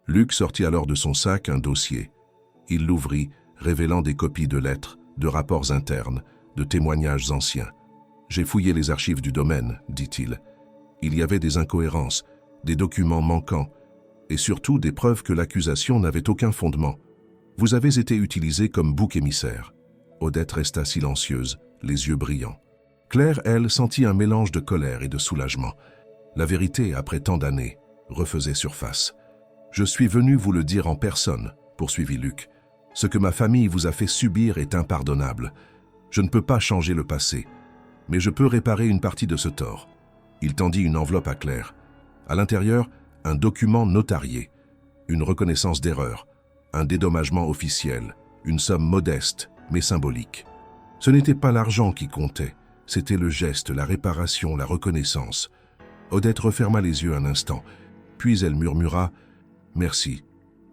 Luc sortit alors de son sac un dossier. Il l'ouvrit, révélant des copies de lettres, de rapports internes, de témoignages anciens. « J'ai fouillé les archives du domaine, » dit-il. Il y avait des incohérences, des documents manquants, et surtout des preuves que l'accusation n'avait aucun fondement. Vous avez été utilisé comme bouc émissaire. Odette resta silencieuse, les yeux brillants. Claire, elle, sentit un mélange de colère et de soulagement. La vérité, après tant d'années, refaisait surface. « Je suis venu vous le dire en personne, » poursuivit Luc. « Ce que ma famille vous a fait subir est impardonnable. Je ne peux pas changer le passé, mais je peux réparer une partie de ce tort. » Il tendit une enveloppe à Claire. À l'intérieur, un document notarié, une reconnaissance d'erreur, un dédommagement officiel, une somme modeste, mais symbolique. Ce n'était pas l'argent qui comptait, c'était le geste, la réparation, la reconnaissance. Odette referma les yeux un instant, puis elle murmura « Merci.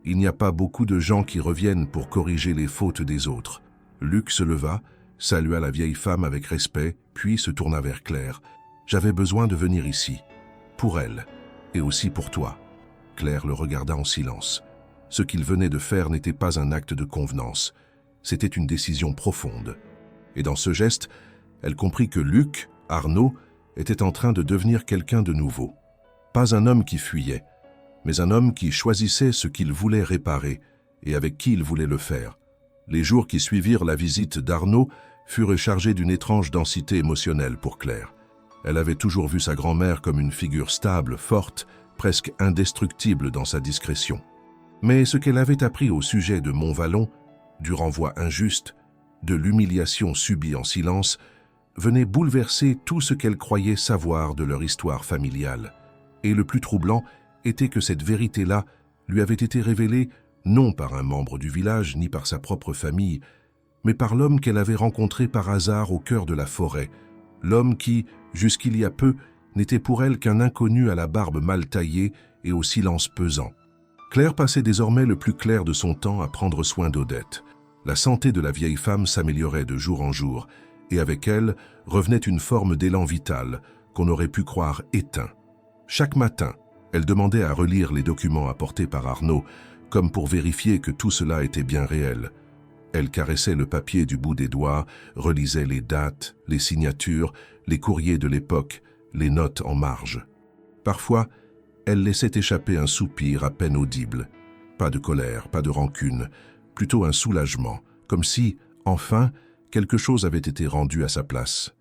Il n'y a pas beaucoup de gens qui reviennent pour corriger les fautes des autres. » Luc se leva, salua la vieille femme avec respect, puis se tourna vers Claire. « J'avais besoin de venir ici, pour elle, et aussi pour toi. » Claire le regarda en silence. Ce qu'il venait de faire n'était pas un acte de convenance, c'était une décision profonde. Et dans ce geste, elle comprit que Luc, Arnaud, était en train de devenir quelqu'un de nouveau. Pas un homme qui fuyait, mais un homme qui choisissait ce qu'il voulait réparer et avec qui il voulait le faire. Les jours qui suivirent la visite d'Arnaud furent chargés d'une étrange densité émotionnelle pour Claire. Elle avait toujours vu sa grand-mère comme une figure stable, forte, presque indestructible dans sa discrétion. Mais ce qu'elle avait appris au sujet de Montvallon, du renvoi injuste, de l'humiliation subie en silence, venait bouleverser tout ce qu'elle croyait savoir de leur histoire familiale. Et le plus troublant était que cette vérité-là lui avait été révélée non par un membre du village ni par sa propre famille, mais par l'homme qu'elle avait rencontré par hasard au cœur de la forêt, l'homme qui, jusqu'il y a peu, n'était pour elle qu'un inconnu à la barbe mal taillée et au silence pesant. Claire passait désormais le plus clair de son temps à prendre soin d'Odette. La santé de la vieille femme s'améliorait de jour en jour, et avec elle revenait une forme d'élan vital qu'on aurait pu croire éteint. Chaque matin, elle demandait à relire les documents apportés par Arnaud, comme pour vérifier que tout cela était bien réel. Elle caressait le papier du bout des doigts, relisait les dates, les signatures, les courriers de l'époque, les notes en marge. Parfois, elle laissait échapper un soupir à peine audible. Pas de colère, pas de rancune, plutôt un soulagement, comme si, enfin, quelque chose avait été rendu à sa place.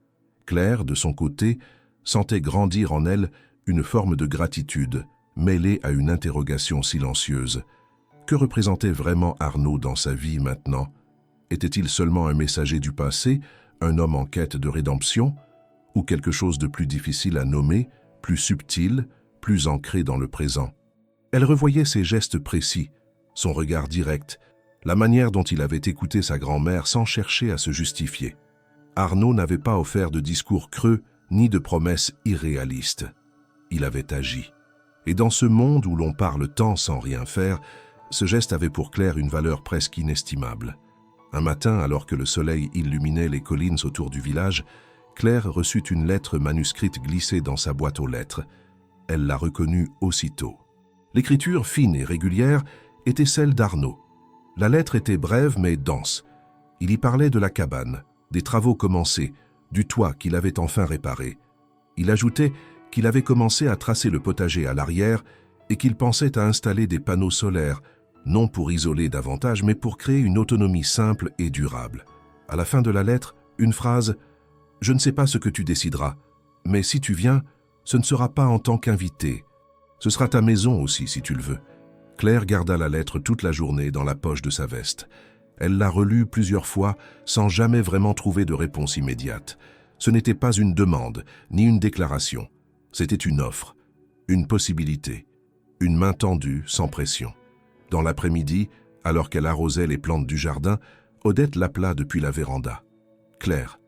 Claire, de son côté, sentait grandir en elle une forme de gratitude, mêlée à une interrogation silencieuse. Que représentait vraiment Arnaud dans sa vie maintenant? Était-il seulement un messager du passé, un homme en quête de rédemption, ou quelque chose de plus difficile à nommer, plus subtil, plus ancré dans le présent? Elle revoyait ses gestes précis, son regard direct, la manière dont il avait écouté sa grand-mère sans chercher à se justifier. Arnaud n'avait pas offert de discours creux ni de promesses irréalistes. Il avait agi. Et dans ce monde où l'on parle tant sans rien faire, ce geste avait pour Claire une valeur presque inestimable. Un matin, alors que le soleil illuminait les collines autour du village, Claire reçut une lettre manuscrite glissée dans sa boîte aux lettres. Elle la reconnut aussitôt. L'écriture fine et régulière était celle d'Arnaud. La lettre était brève mais dense. Il y parlait de la cabane, des travaux commencés, du toit qu'il avait enfin réparé. Il ajoutait qu'il avait commencé à tracer le potager à l'arrière et qu'il pensait à installer des panneaux solaires, non pour isoler davantage, mais pour créer une autonomie simple et durable. À la fin de la lettre, une phrase « Je ne sais pas ce que tu décideras, mais si tu viens, ce ne sera pas en tant qu'invité. Ce sera ta maison aussi, si tu le veux. » Claire garda la lettre toute la journée dans la poche de sa veste. Elle la relut plusieurs fois sans jamais vraiment trouver de réponse immédiate. Ce n'était pas une demande, ni une déclaration. C'était une offre, une possibilité, une main tendue sans pression. Dans l'après-midi, alors qu'elle arrosait les plantes du jardin, Odette l'appela depuis la véranda. « Claire,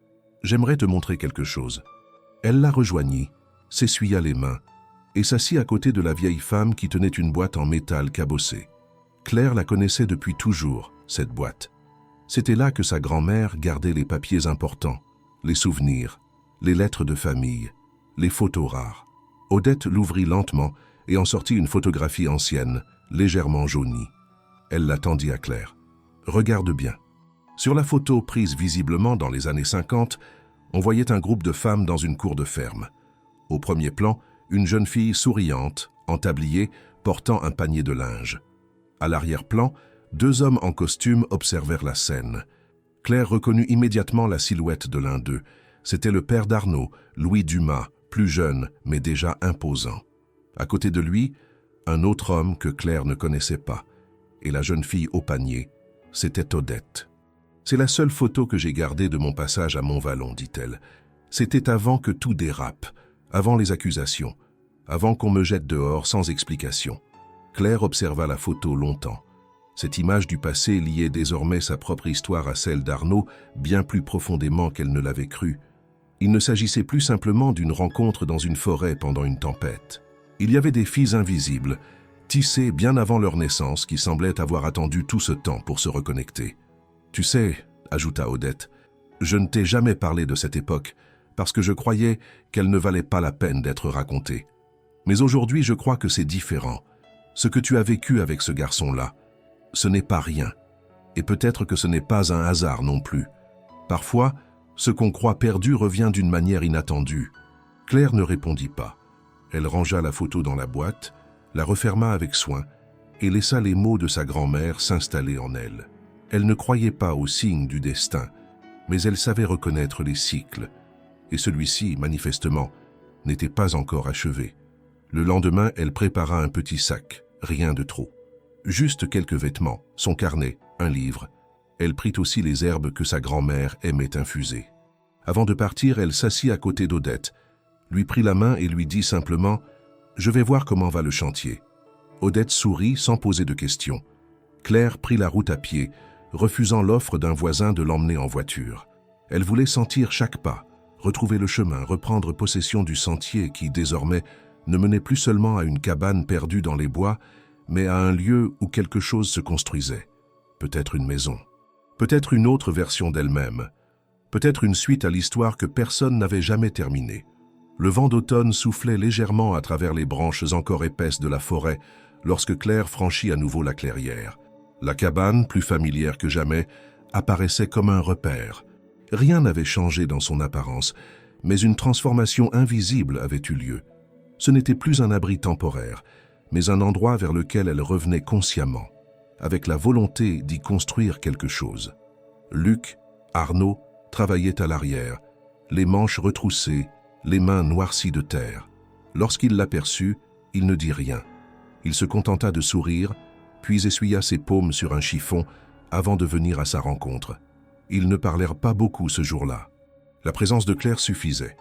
j'aimerais te montrer quelque chose. » Elle la rejoignit, s'essuya les mains et s'assit à côté de la vieille femme qui tenait une boîte en métal cabossée. Claire la connaissait depuis toujours, cette boîte. C'était là que sa grand-mère gardait les papiers importants, les souvenirs, les lettres de famille, les photos rares. Odette l'ouvrit lentement et en sortit une photographie ancienne, légèrement jaunie. Elle la tendit à Claire. « Regarde bien. » Sur la photo prise visiblement dans les années 50, on voyait un groupe de femmes dans une cour de ferme. Au premier plan, une jeune fille souriante, en tablier, portant un panier de linge. À l'arrière-plan, deux hommes en costume observèrent la scène. Claire reconnut immédiatement la silhouette de l'un d'eux. C'était le père d'Arnaud, Louis Dumas, plus jeune, mais déjà imposant. À côté de lui, un autre homme que Claire ne connaissait pas. Et la jeune fille au panier, c'était Odette. « C'est la seule photo que j'ai gardée de mon passage à Montvallon, dit-elle. C'était avant que tout dérape, avant les accusations, avant qu'on me jette dehors sans explication. » Claire observa la photo longtemps. Cette image du passé liait désormais sa propre histoire à celle d'Arnaud bien plus profondément qu'elle ne l'avait cru. Il ne s'agissait plus simplement d'une rencontre dans une forêt pendant une tempête. Il y avait des filles invisibles, tissées bien avant leur naissance, qui semblaient avoir attendu tout ce temps pour se reconnecter. « Tu sais, » ajouta Odette, « je ne t'ai jamais parlé de cette époque, parce que je croyais qu'elle ne valait pas la peine d'être racontée. Mais aujourd'hui, je crois que c'est différent. Ce que tu as vécu avec ce garçon-là, ce n'est pas rien. Et peut-être que ce n'est pas un hasard non plus. Parfois, ce qu'on croit perdu revient d'une manière inattendue. » Claire ne répondit pas. Elle rangea la photo dans la boîte, la referma avec soin et laissa les mots de sa grand-mère s'installer en elle. Elle ne croyait pas aux signes du destin, mais elle savait reconnaître les cycles. Et celui-ci, manifestement, n'était pas encore achevé. Le lendemain, elle prépara un petit sac, rien de trop. Juste quelques vêtements, son carnet, un livre. Elle prit aussi les herbes que sa grand-mère aimait infuser. Avant de partir, elle s'assit à côté d'Odette, lui prit la main et lui dit simplement « Je vais voir comment va le chantier ». Odette sourit sans poser de questions. Claire prit la route à pied, refusant l'offre d'un voisin de l'emmener en voiture. Elle voulait sentir chaque pas, retrouver le chemin, reprendre possession du sentier qui, désormais, ne menait plus seulement à une cabane perdue dans les bois, mais à un lieu où quelque chose se construisait. Peut-être une maison, peut-être une autre version d'elle-même, peut-être une suite à l'histoire que personne n'avait jamais terminée. Le vent d'automne soufflait légèrement à travers les branches encore épaisses de la forêt lorsque Claire franchit à nouveau la clairière. La cabane, plus familière que jamais, apparaissait comme un repère. Rien n'avait changé dans son apparence, mais une transformation invisible avait eu lieu. Ce n'était plus un abri temporaire, mais un endroit vers lequel elle revenait consciemment, avec la volonté d'y construire quelque chose. Luc, Arnaud, travaillaient à l'arrière, les manches retroussées, les mains noircies de terre. Lorsqu'il l'aperçut, il ne dit rien. Il se contenta de sourire, puis essuya ses paumes sur un chiffon avant de venir à sa rencontre. Ils ne parlèrent pas beaucoup ce jour-là. La présence de Claire suffisait.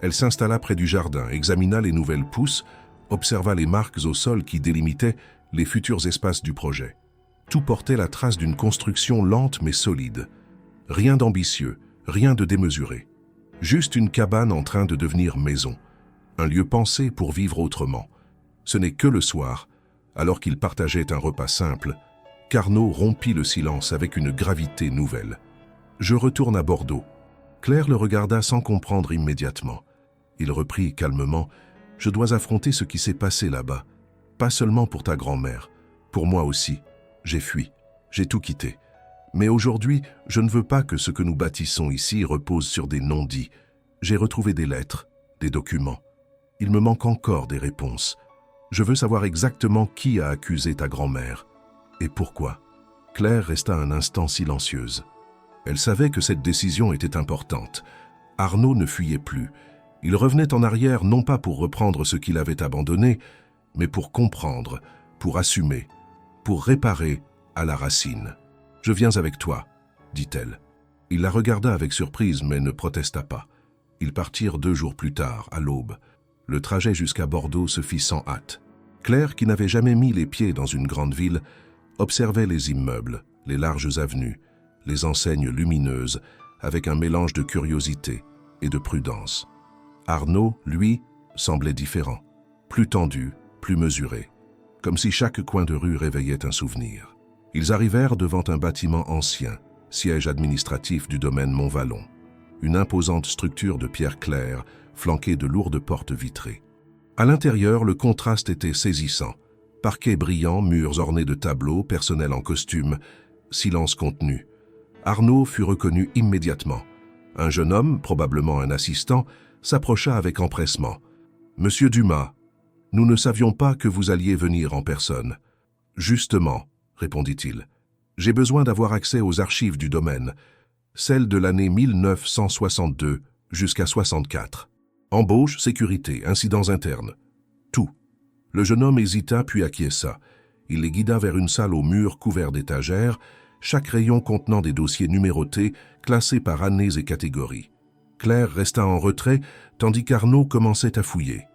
Elle s'installa près du jardin, examina les nouvelles pousses, observa les marques au sol qui délimitaient les futurs espaces du projet. Tout portait la trace d'une construction lente mais solide. Rien d'ambitieux, rien de démesuré. Juste une cabane en train de devenir maison. Un lieu pensé pour vivre autrement. Ce n'est que le soir, alors qu'ils partageaient un repas simple, qu'Arnaud rompit le silence avec une gravité nouvelle. « Je retourne à Bordeaux. » Claire le regarda sans comprendre immédiatement. Il reprit calmement. « Je dois affronter ce qui s'est passé là-bas. Pas seulement pour ta grand-mère, pour moi aussi. J'ai fui, j'ai tout quitté. Mais aujourd'hui, je ne veux pas que ce que nous bâtissons ici repose sur des non-dits. J'ai retrouvé des lettres, des documents. Il me manque encore des réponses. Je veux savoir exactement qui a accusé ta grand-mère. Et pourquoi ?» Claire resta un instant silencieuse. Elle savait que cette décision était importante. Arnaud ne fuyait plus. Il revenait en arrière non pas pour reprendre ce qu'il avait abandonné, mais pour comprendre, pour assumer, pour réparer à la racine. « Je viens avec toi, » dit-elle. Il la regarda avec surprise, mais ne protesta pas. Ils partirent 2 jours plus tard, à l'aube. Le trajet jusqu'à Bordeaux se fit sans hâte. Claire, qui n'avait jamais mis les pieds dans une grande ville, observait les immeubles, les larges avenues, les enseignes lumineuses, avec un mélange de curiosité et de prudence. Arnaud, lui, semblait différent, plus tendu, plus mesuré, comme si chaque coin de rue réveillait un souvenir. Ils arrivèrent devant un bâtiment ancien, siège administratif du domaine Montvallon, une imposante structure de pierre claire, flanquée de lourdes portes vitrées. À l'intérieur, le contraste était saisissant. Parquet brillant, murs ornés de tableaux, personnel en costume, silence contenu. Arnaud fut reconnu immédiatement. Un jeune homme, probablement un assistant, s'approcha avec empressement. « Monsieur Dumas, nous ne savions pas que vous alliez venir en personne. »« Justement, » répondit-il, « j'ai besoin d'avoir accès aux archives du domaine, celles de l'année 1962 jusqu'à 64. Embauche, sécurité, incidents internes. Tout. » Le jeune homme hésita puis acquiesça. Il les guida vers une salle aux murs couverts d'étagères, chaque rayon contenant des dossiers numérotés, classés par années et catégories. Claire resta en retrait, tandis qu'Arnaud commençait à fouiller.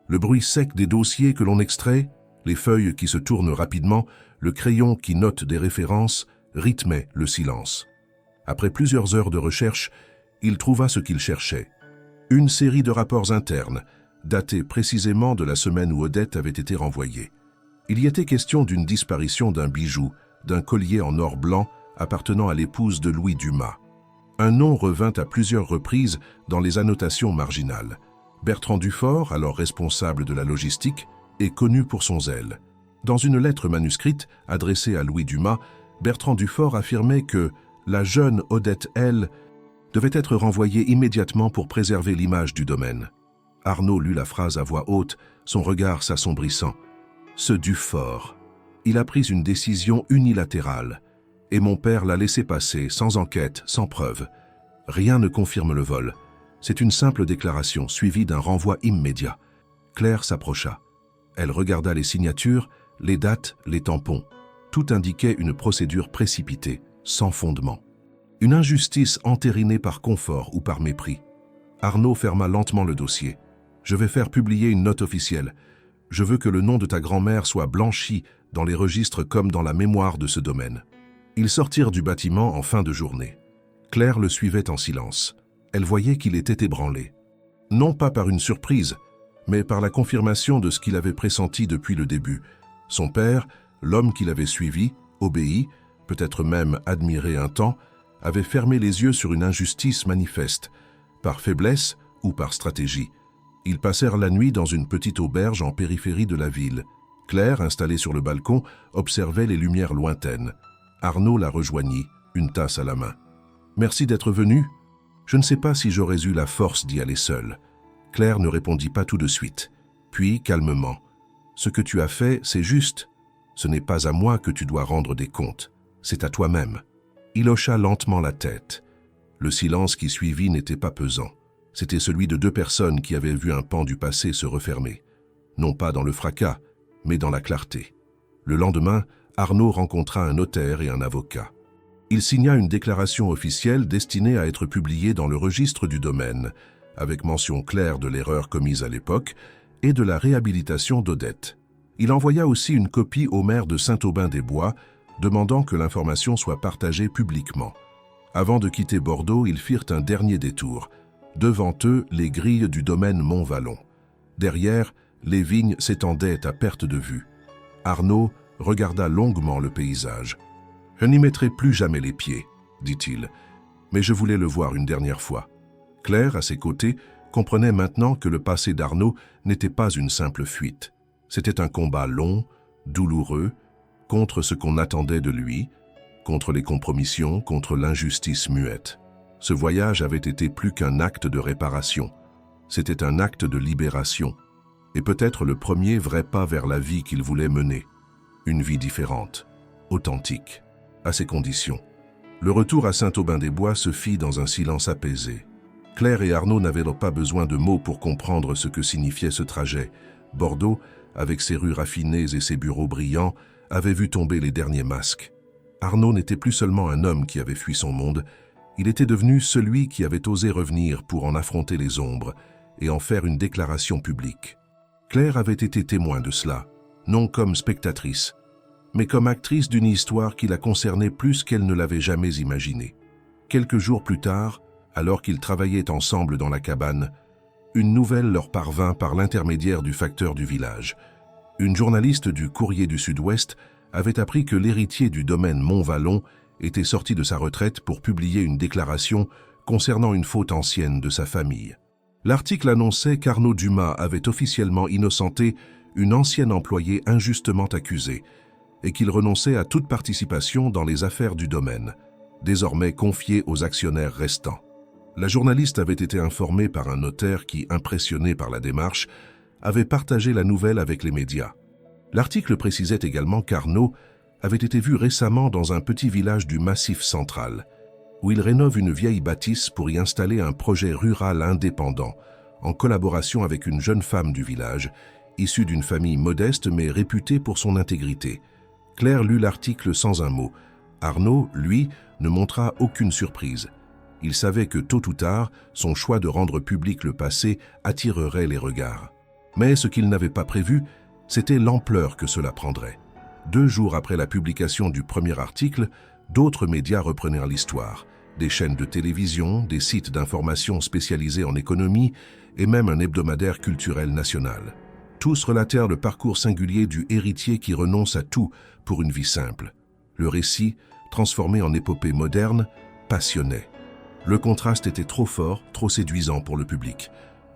Le bruit sec des dossiers que l'on extrait, les feuilles qui se tournent rapidement, le crayon qui note des références, rythmait le silence. Après plusieurs heures de recherche, il trouva ce qu'il cherchait. Une série de rapports internes, datés précisément de la semaine où Odette avait été renvoyée. Il y était question d'une disparition d'un bijou, d'un collier en or blanc appartenant à l'épouse de Louis Dumas. Un nom revint à plusieurs reprises dans les annotations marginales. Bertrand Dufort, alors responsable de la logistique, est connu pour son zèle. Dans une lettre manuscrite adressée à Louis Dumas, Bertrand Dufort affirmait que la jeune Odette L. devait être renvoyée immédiatement pour préserver l'image du domaine. Arnaud lut la phrase à voix haute, son regard s'assombrissant. Ce Dufort. Il a pris une décision unilatérale, et mon père l'a laissé passer, sans enquête, sans preuve. Rien ne confirme le vol. C'est une simple déclaration, suivie d'un renvoi immédiat. Claire s'approcha. Elle regarda les signatures, les dates, les tampons. Tout indiquait une procédure précipitée, sans fondement. Une injustice entérinée par confort ou par mépris. Arnaud ferma lentement le dossier. « Je vais faire publier une note officielle. Je veux que le nom de ta grand-mère soit blanchi dans les registres comme dans la mémoire de ce domaine. » Ils sortirent du bâtiment en fin de journée. Claire le suivait en silence. Elle voyait qu'il était ébranlé. Non pas par une surprise, mais par la confirmation de ce qu'il avait pressenti depuis le début. Son père, l'homme qu'il avait suivi, obéi, peut-être même admiré un temps, avait fermé les yeux sur une injustice manifeste, par faiblesse ou par stratégie. Ils passèrent la nuit dans une petite auberge en périphérie de la ville. Claire, installée sur le balcon, observait les lumières lointaines. Arnaud la rejoignit, une tasse à la main. « Merci d'être venu. Je ne sais pas si j'aurais eu la force d'y aller seule. » Claire ne répondit pas tout de suite. Puis, calmement, « Ce que tu as fait, c'est juste. Ce n'est pas à moi que tu dois rendre des comptes. C'est à toi-même. » Il hocha lentement la tête. Le silence qui suivit n'était pas pesant. C'était celui de deux personnes qui avaient vu un pan du passé se refermer. Non pas dans le fracas, mais dans la clarté. Le lendemain, Arnaud rencontra un notaire et un avocat. Il signa une déclaration officielle destinée à être publiée dans le registre du domaine, avec mention claire de l'erreur commise à l'époque et de la réhabilitation d'Odette. Il envoya aussi une copie au maire de Saint-Aubin-des-Bois, demandant que l'information soit partagée publiquement. Avant de quitter Bordeaux, ils firent un dernier détour. Devant eux, les grilles du domaine Montvallon. Derrière, les vignes s'étendaient à perte de vue. Arnaud regarda longuement le paysage. « Je n'y mettrai plus jamais les pieds, » dit-il, « mais je voulais le voir une dernière fois. » Claire, à ses côtés, comprenait maintenant que le passé d'Arnaud n'était pas une simple fuite. C'était un combat long, douloureux, contre ce qu'on attendait de lui, contre les compromissions, contre l'injustice muette. Ce voyage avait été plus qu'un acte de réparation. C'était un acte de libération, et peut-être le premier vrai pas vers la vie qu'il voulait mener. Une vie différente, authentique, à ses conditions. Le retour à Saint-Aubin-des-Bois se fit dans un silence apaisé. Claire et Arnaud n'avaient pas besoin de mots pour comprendre ce que signifiait ce trajet. Bordeaux, avec ses rues raffinées et ses bureaux brillants, avait vu tomber les derniers masques. Arnaud n'était plus seulement un homme qui avait fui son monde, il était devenu celui qui avait osé revenir pour en affronter les ombres et en faire une déclaration publique. Claire avait été témoin de cela, non comme spectatrice, mais comme actrice d'une histoire qui la concernait plus qu'elle ne l'avait jamais imaginée. Quelques jours plus tard, alors qu'ils travaillaient ensemble dans la cabane, une nouvelle leur parvint par l'intermédiaire du facteur du village. Une journaliste du Courrier du Sud-Ouest avait appris que l'héritier du domaine Montvallon était sorti de sa retraite pour publier une déclaration concernant une faute ancienne de sa famille. L'article annonçait qu'Arnaud Dumas avait officiellement innocenté une ancienne employée injustement accusée et qu'il renonçait à toute participation dans les affaires du domaine, désormais confiées aux actionnaires restants. La journaliste avait été informée par un notaire qui, impressionné par la démarche, avait partagé la nouvelle avec les médias. L'article précisait également qu'Arnaud avait été vu récemment dans un petit village du Massif central, où il rénove une vieille bâtisse pour y installer un projet rural indépendant, en collaboration avec une jeune femme du village, issue d'une famille modeste mais réputée pour son intégrité. Claire lut l'article sans un mot. Arnaud, lui, ne montra aucune surprise. Il savait que tôt ou tard, son choix de rendre public le passé attirerait les regards. Mais ce qu'il n'avait pas prévu, c'était l'ampleur que cela prendrait. 2 jours après la publication du premier article, d'autres médias reprenèrent l'histoire. Des chaînes de télévision, des sites d'information spécialisés en économie et même un hebdomadaire culturel national. Tous relatèrent le parcours singulier du héritier qui renonce à tout pour une vie simple. Le récit, transformé en épopée moderne, passionnait. Le contraste était trop fort, trop séduisant pour le public.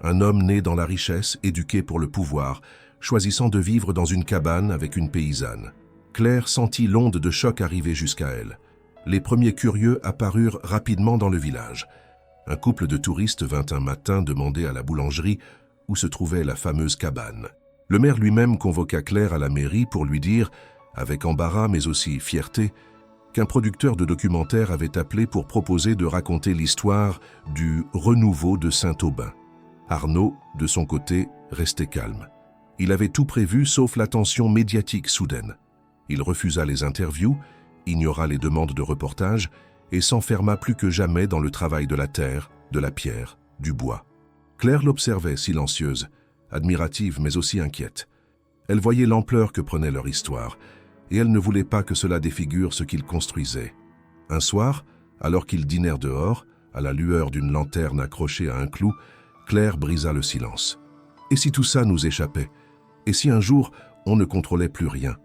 un homme né dans la richesse, éduqué pour le pouvoir, choisissant de vivre dans une cabane avec une paysanne. Claire sentit l'onde de choc arriver jusqu'à elle. Les premiers curieux apparurent rapidement dans le village. Un couple de touristes vint un matin demander à la boulangerie où se trouvait la fameuse cabane. Le maire lui-même convoqua Claire à la mairie pour lui dire, avec embarras mais aussi fierté, qu'un producteur de documentaire avait appelé pour proposer de raconter l'histoire du renouveau de Saint-Aubin. Arnaud, de son côté, restait calme. Il avait tout prévu sauf l'attention médiatique soudaine. Il refusa les interviews, ignora les demandes de reportage et s'enferma plus que jamais dans le travail de la terre, de la pierre, du bois. Claire l'observait silencieuse, admirative mais aussi inquiète. Elle voyait l'ampleur que prenait leur histoire, et elle ne voulait pas que cela défigure ce qu'ils construisaient. Un soir, alors qu'ils dînèrent dehors, à la lueur d'une lanterne accrochée à un clou, Claire brisa le silence. Et si tout ça nous échappait? Et si un jour, on ne contrôlait plus rien?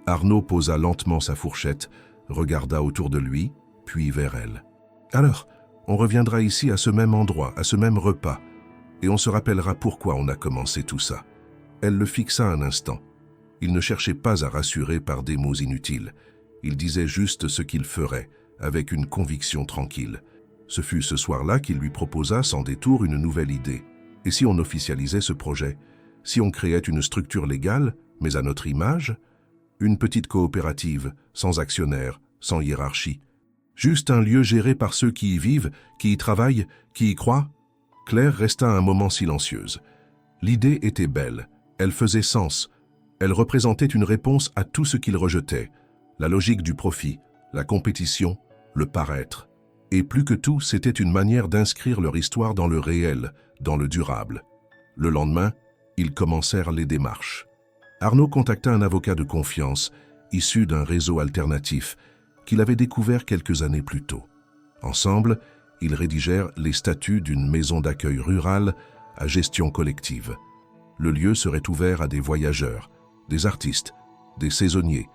Arnaud posa lentement sa fourchette, regarda autour de lui, puis vers elle. Alors, on reviendra ici à ce même endroit, à ce même repas, et on se rappellera pourquoi on a commencé tout ça. Elle le fixa un instant. Il ne cherchait pas à rassurer par des mots inutiles. Il disait juste ce qu'il ferait, avec une conviction tranquille. Ce fut ce soir-là qu'il lui proposa sans détour une nouvelle idée. Et si on officialisait ce projet? Si on créait une structure légale, mais à notre image? Une petite coopérative, sans actionnaire, sans hiérarchie. Juste un lieu géré par ceux qui y vivent, qui y travaillent, qui y croient? Claire resta un moment silencieuse. L'idée était belle, elle faisait sens. Elle représentait une réponse à tout ce qu'il rejetait. La logique du profit, la compétition, le paraître. Et plus que tout, c'était une manière d'inscrire leur histoire dans le réel, dans le durable. Le lendemain, ils commencèrent les démarches. Arnaud contacta un avocat de confiance, issu d'un réseau alternatif, qu'il avait découvert quelques années plus tôt. Ensemble, ils rédigèrent les statuts d'une maison d'accueil rurale à gestion collective. Le lieu serait ouvert à des voyageurs, des artistes, des saisonniers,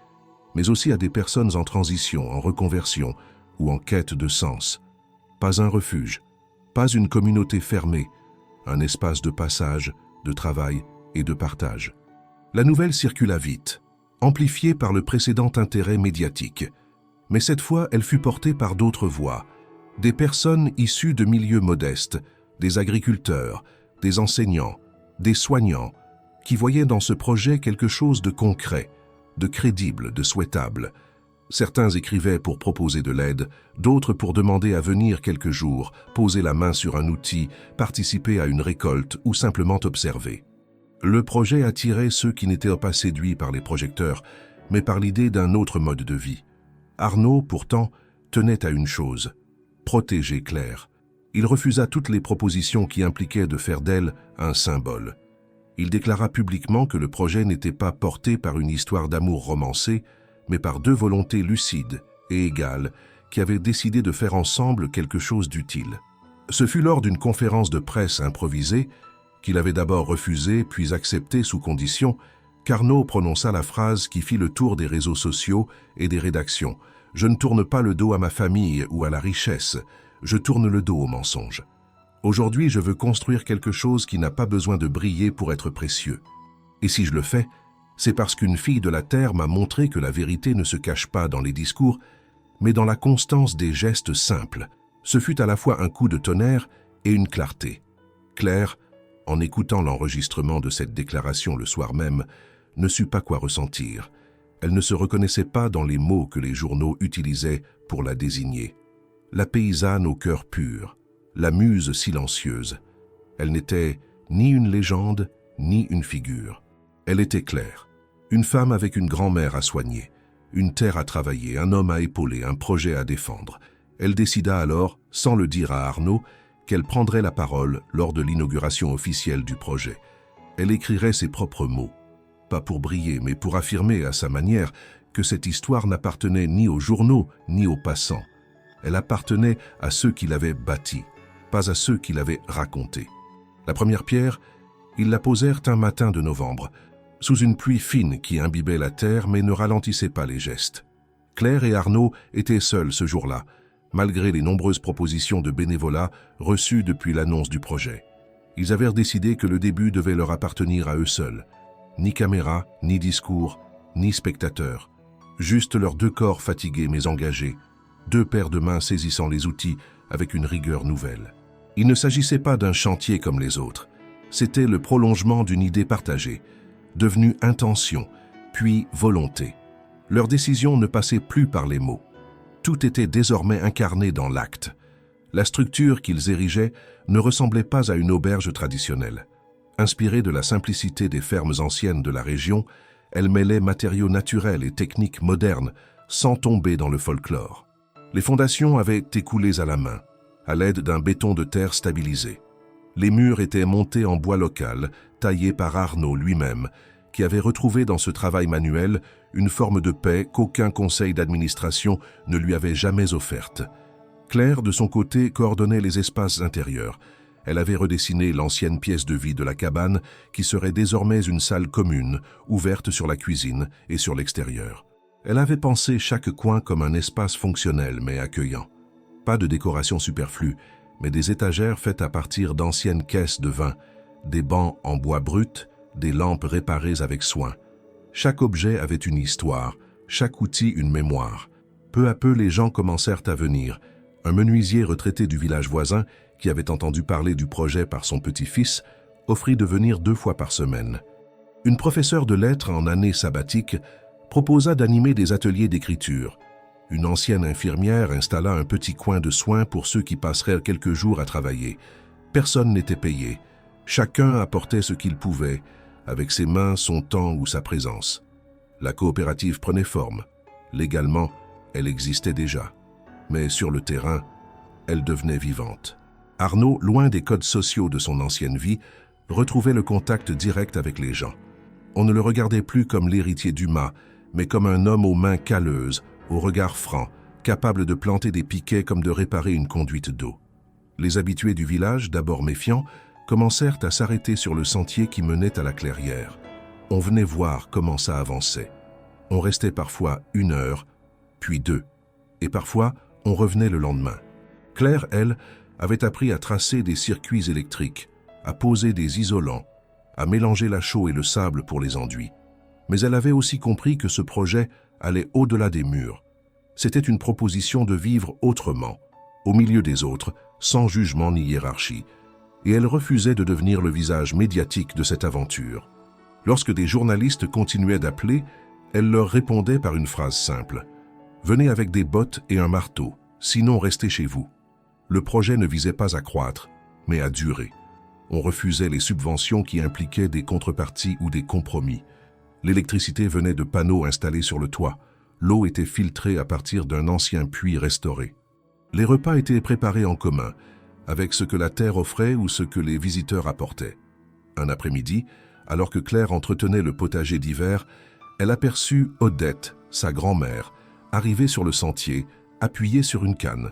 mais aussi à des personnes en transition, en reconversion ou en quête de sens. Pas un refuge, pas une communauté fermée, un espace de passage, de travail et de partage. La nouvelle circula vite, amplifiée par le précédent intérêt médiatique. Mais cette fois, elle fut portée par d'autres voix, des personnes issues de milieux modestes, des agriculteurs, des enseignants, des soignants, qui voyaient dans ce projet quelque chose de concret, de crédible, de souhaitable. Certains écrivaient pour proposer de l'aide, d'autres pour demander à venir quelques jours, poser la main sur un outil, participer à une récolte ou simplement observer. Le projet attirait ceux qui n'étaient pas séduits par les projecteurs, mais par l'idée d'un autre mode de vie. Arnaud, pourtant, tenait à une chose, protéger Claire. Il refusa toutes les propositions qui impliquaient de faire d'elle un symbole. Il déclara publiquement que le projet n'était pas porté par une histoire d'amour romancée, mais par deux volontés lucides et égales qui avaient décidé de faire ensemble quelque chose d'utile. Ce fut lors d'une conférence de presse improvisée, qu'il avait d'abord refusée puis acceptée sous condition, qu'Arnaud prononça la phrase qui fit le tour des réseaux sociaux et des rédactions. « Je ne tourne pas le dos à ma famille ou à la richesse, je tourne le dos au mensonge. Aujourd'hui, je veux construire quelque chose qui n'a pas besoin de briller pour être précieux. Et si je le fais, c'est parce qu'une fille de la terre m'a montré que la vérité ne se cache pas dans les discours, mais dans la constance des gestes simples. Ce fut à la fois un coup de tonnerre et une clarté. Claire, en écoutant l'enregistrement de cette déclaration le soir même, ne sut pas quoi ressentir. Elle ne se reconnaissait pas dans les mots que les journaux utilisaient pour la désigner. La paysanne au cœur pur, la muse silencieuse. Elle n'était ni une légende, ni une figure. Elle était Claire, une femme avec une grand-mère à soigner, une terre à travailler, un homme à épauler, un projet à défendre. Elle décida alors, sans le dire à Arnaud, qu'elle prendrait la parole lors de l'inauguration officielle du projet. Elle écrirait ses propres mots, pas pour briller, mais pour affirmer à sa manière que cette histoire n'appartenait ni aux journaux, ni aux passants. Elle appartenait à ceux qui l'avaient bâtie, pas à ceux qui l'avaient racontée. La première pierre, ils la posèrent un matin de novembre, sous une pluie fine qui imbibait la terre mais ne ralentissait pas les gestes. Claire et Arnaud étaient seuls ce jour-là, malgré les nombreuses propositions de bénévolat reçues depuis l'annonce du projet. Ils avaient décidé que le début devait leur appartenir à eux seuls. Ni caméra, ni discours, ni spectateurs. Juste leurs deux corps fatigués mais engagés, deux paires de mains saisissant les outils avec une rigueur nouvelle. Il ne s'agissait pas d'un chantier comme les autres. C'était le prolongement d'une idée partagée, devenue intention, puis volonté. Leur décision ne passait plus par les mots. Tout était désormais incarné dans l'acte. La structure qu'ils érigeaient ne ressemblait pas à une auberge traditionnelle. Inspirée de la simplicité des fermes anciennes de la région, elle mêlait matériaux naturels et techniques modernes, sans tomber dans le folklore. Les fondations avaient été coulées à la main, à l'aide d'un béton de terre stabilisé. Les murs étaient montés en bois local, taillé par Arnaud lui-même, qui avait retrouvé dans ce travail manuel une forme de paix qu'aucun conseil d'administration ne lui avait jamais offerte. Claire, de son côté, coordonnait les espaces intérieurs. Elle avait redessiné l'ancienne pièce de vie de la cabane, qui serait désormais une salle commune, ouverte sur la cuisine et sur l'extérieur. Elle avait pensé chaque coin comme un espace fonctionnel mais accueillant. Pas de décoration superflue, mais des étagères faites à partir d'anciennes caisses de vin, des bancs en bois brut, des lampes réparées avec soin. Chaque objet avait une histoire, chaque outil une mémoire. Peu à peu, les gens commencèrent à venir. Un menuisier retraité du village voisin, qui avait entendu parler du projet par son petit-fils, offrit de venir 2 fois par semaine. Une professeure de lettres en année sabbatique proposa d'animer des ateliers d'écriture. Une ancienne infirmière installa un petit coin de soins pour ceux qui passeraient quelques jours à travailler. Personne n'était payé. Chacun apportait ce qu'il pouvait, avec ses mains, son temps ou sa présence. La coopérative prenait forme. Légalement, elle existait déjà. Mais sur le terrain, elle devenait vivante. Arnaud, loin des codes sociaux de son ancienne vie, retrouvait le contact direct avec les gens. On ne le regardait plus comme l'héritier d'Uma, mais comme un homme aux mains calleuses, au regard franc, capable de planter des piquets comme de réparer une conduite d'eau. Les habitués du village, d'abord méfiants, commencèrent à s'arrêter sur le sentier qui menait à la clairière. On venait voir comment ça avançait. On restait parfois 1 heure, puis 2, et parfois on revenait le lendemain. Claire, elle, avait appris à tracer des circuits électriques, à poser des isolants, à mélanger la chaux et le sable pour les enduits. Mais elle avait aussi compris que ce projet allait au-delà des murs. C'était une proposition de vivre autrement, au milieu des autres, sans jugement ni hiérarchie, et elle refusait de devenir le visage médiatique de cette aventure. Lorsque des journalistes continuaient d'appeler, elle leur répondait par une phrase simple. « Venez avec des bottes et un marteau, sinon restez chez vous. » Le projet ne visait pas à croître, mais à durer. On refusait les subventions qui impliquaient des contreparties ou des compromis. L'électricité venait de panneaux installés sur le toit. L'eau était filtrée à partir d'un ancien puits restauré. Les repas étaient préparés en commun, avec ce que la terre offrait ou ce que les visiteurs apportaient. Un après-midi, alors que Claire entretenait le potager d'hiver, elle aperçut Odette, sa grand-mère, arriver sur le sentier, appuyée sur une canne.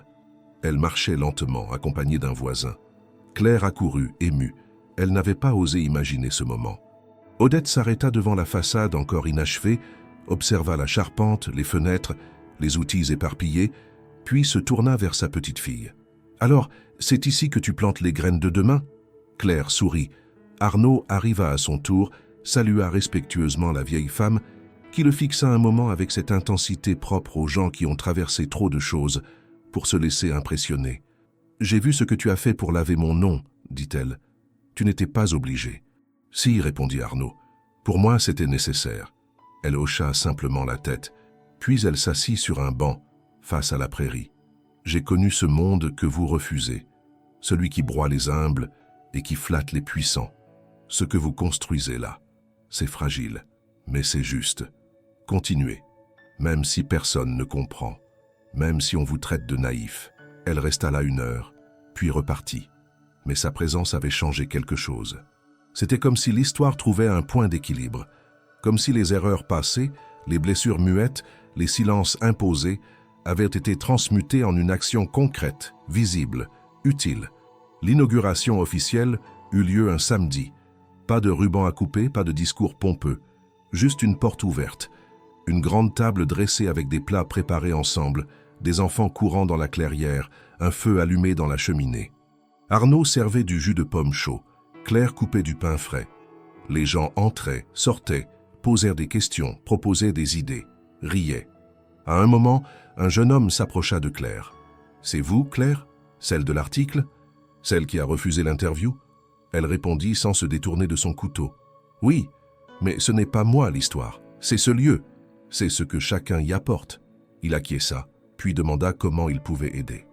Elle marchait lentement, accompagnée d'un voisin. Claire accourut, émue. Elle n'avait pas osé imaginer ce moment. Odette s'arrêta devant la façade encore inachevée, observa la charpente, les fenêtres, les outils éparpillés, puis se tourna vers sa petite fille. « Alors, c'est ici que tu plantes les graines de demain ?» Claire sourit. Arnaud arriva à son tour, salua respectueusement la vieille femme, qui le fixa un moment avec cette intensité propre aux gens qui ont traversé trop de choses pour se laisser impressionner. « J'ai vu ce que tu as fait pour laver mon nom, » dit-elle. « Tu n'étais pas obligé. »« Si, » répondit Arnaud. « Pour moi, c'était nécessaire. » Elle hocha simplement la tête, puis elle s'assit sur un banc, face à la prairie. « J'ai connu ce monde que vous refusez, celui qui broie les humbles et qui flatte les puissants. Ce que vous construisez là, c'est fragile, mais c'est juste. Continuez, même si personne ne comprend, même si on vous traite de naïf. » Elle resta là 1 heure, puis repartit. Mais sa présence avait changé quelque chose. C'était comme si l'histoire trouvait un point d'équilibre, comme si les erreurs passées, les blessures muettes, les silences imposés avaient été transmutés en une action concrète, visible, utile. L'inauguration officielle eut lieu un samedi. Pas de ruban à couper, pas de discours pompeux, juste une porte ouverte, une grande table dressée avec des plats préparés ensemble, des enfants courant dans la clairière, un feu allumé dans la cheminée. Arnaud servait du jus de pomme chaud. Claire coupait du pain frais. Les gens entraient, sortaient, posèrent des questions, proposaient des idées, riaient. À un moment, un jeune homme s'approcha de Claire. « C'est vous, Claire? Celle de l'article? Celle qui a refusé l'interview ?» Elle répondit sans se détourner de son couteau. « Oui, mais ce n'est pas moi l'histoire, c'est ce lieu, c'est ce que chacun y apporte. » Il acquiesça, puis demanda comment il pouvait aider.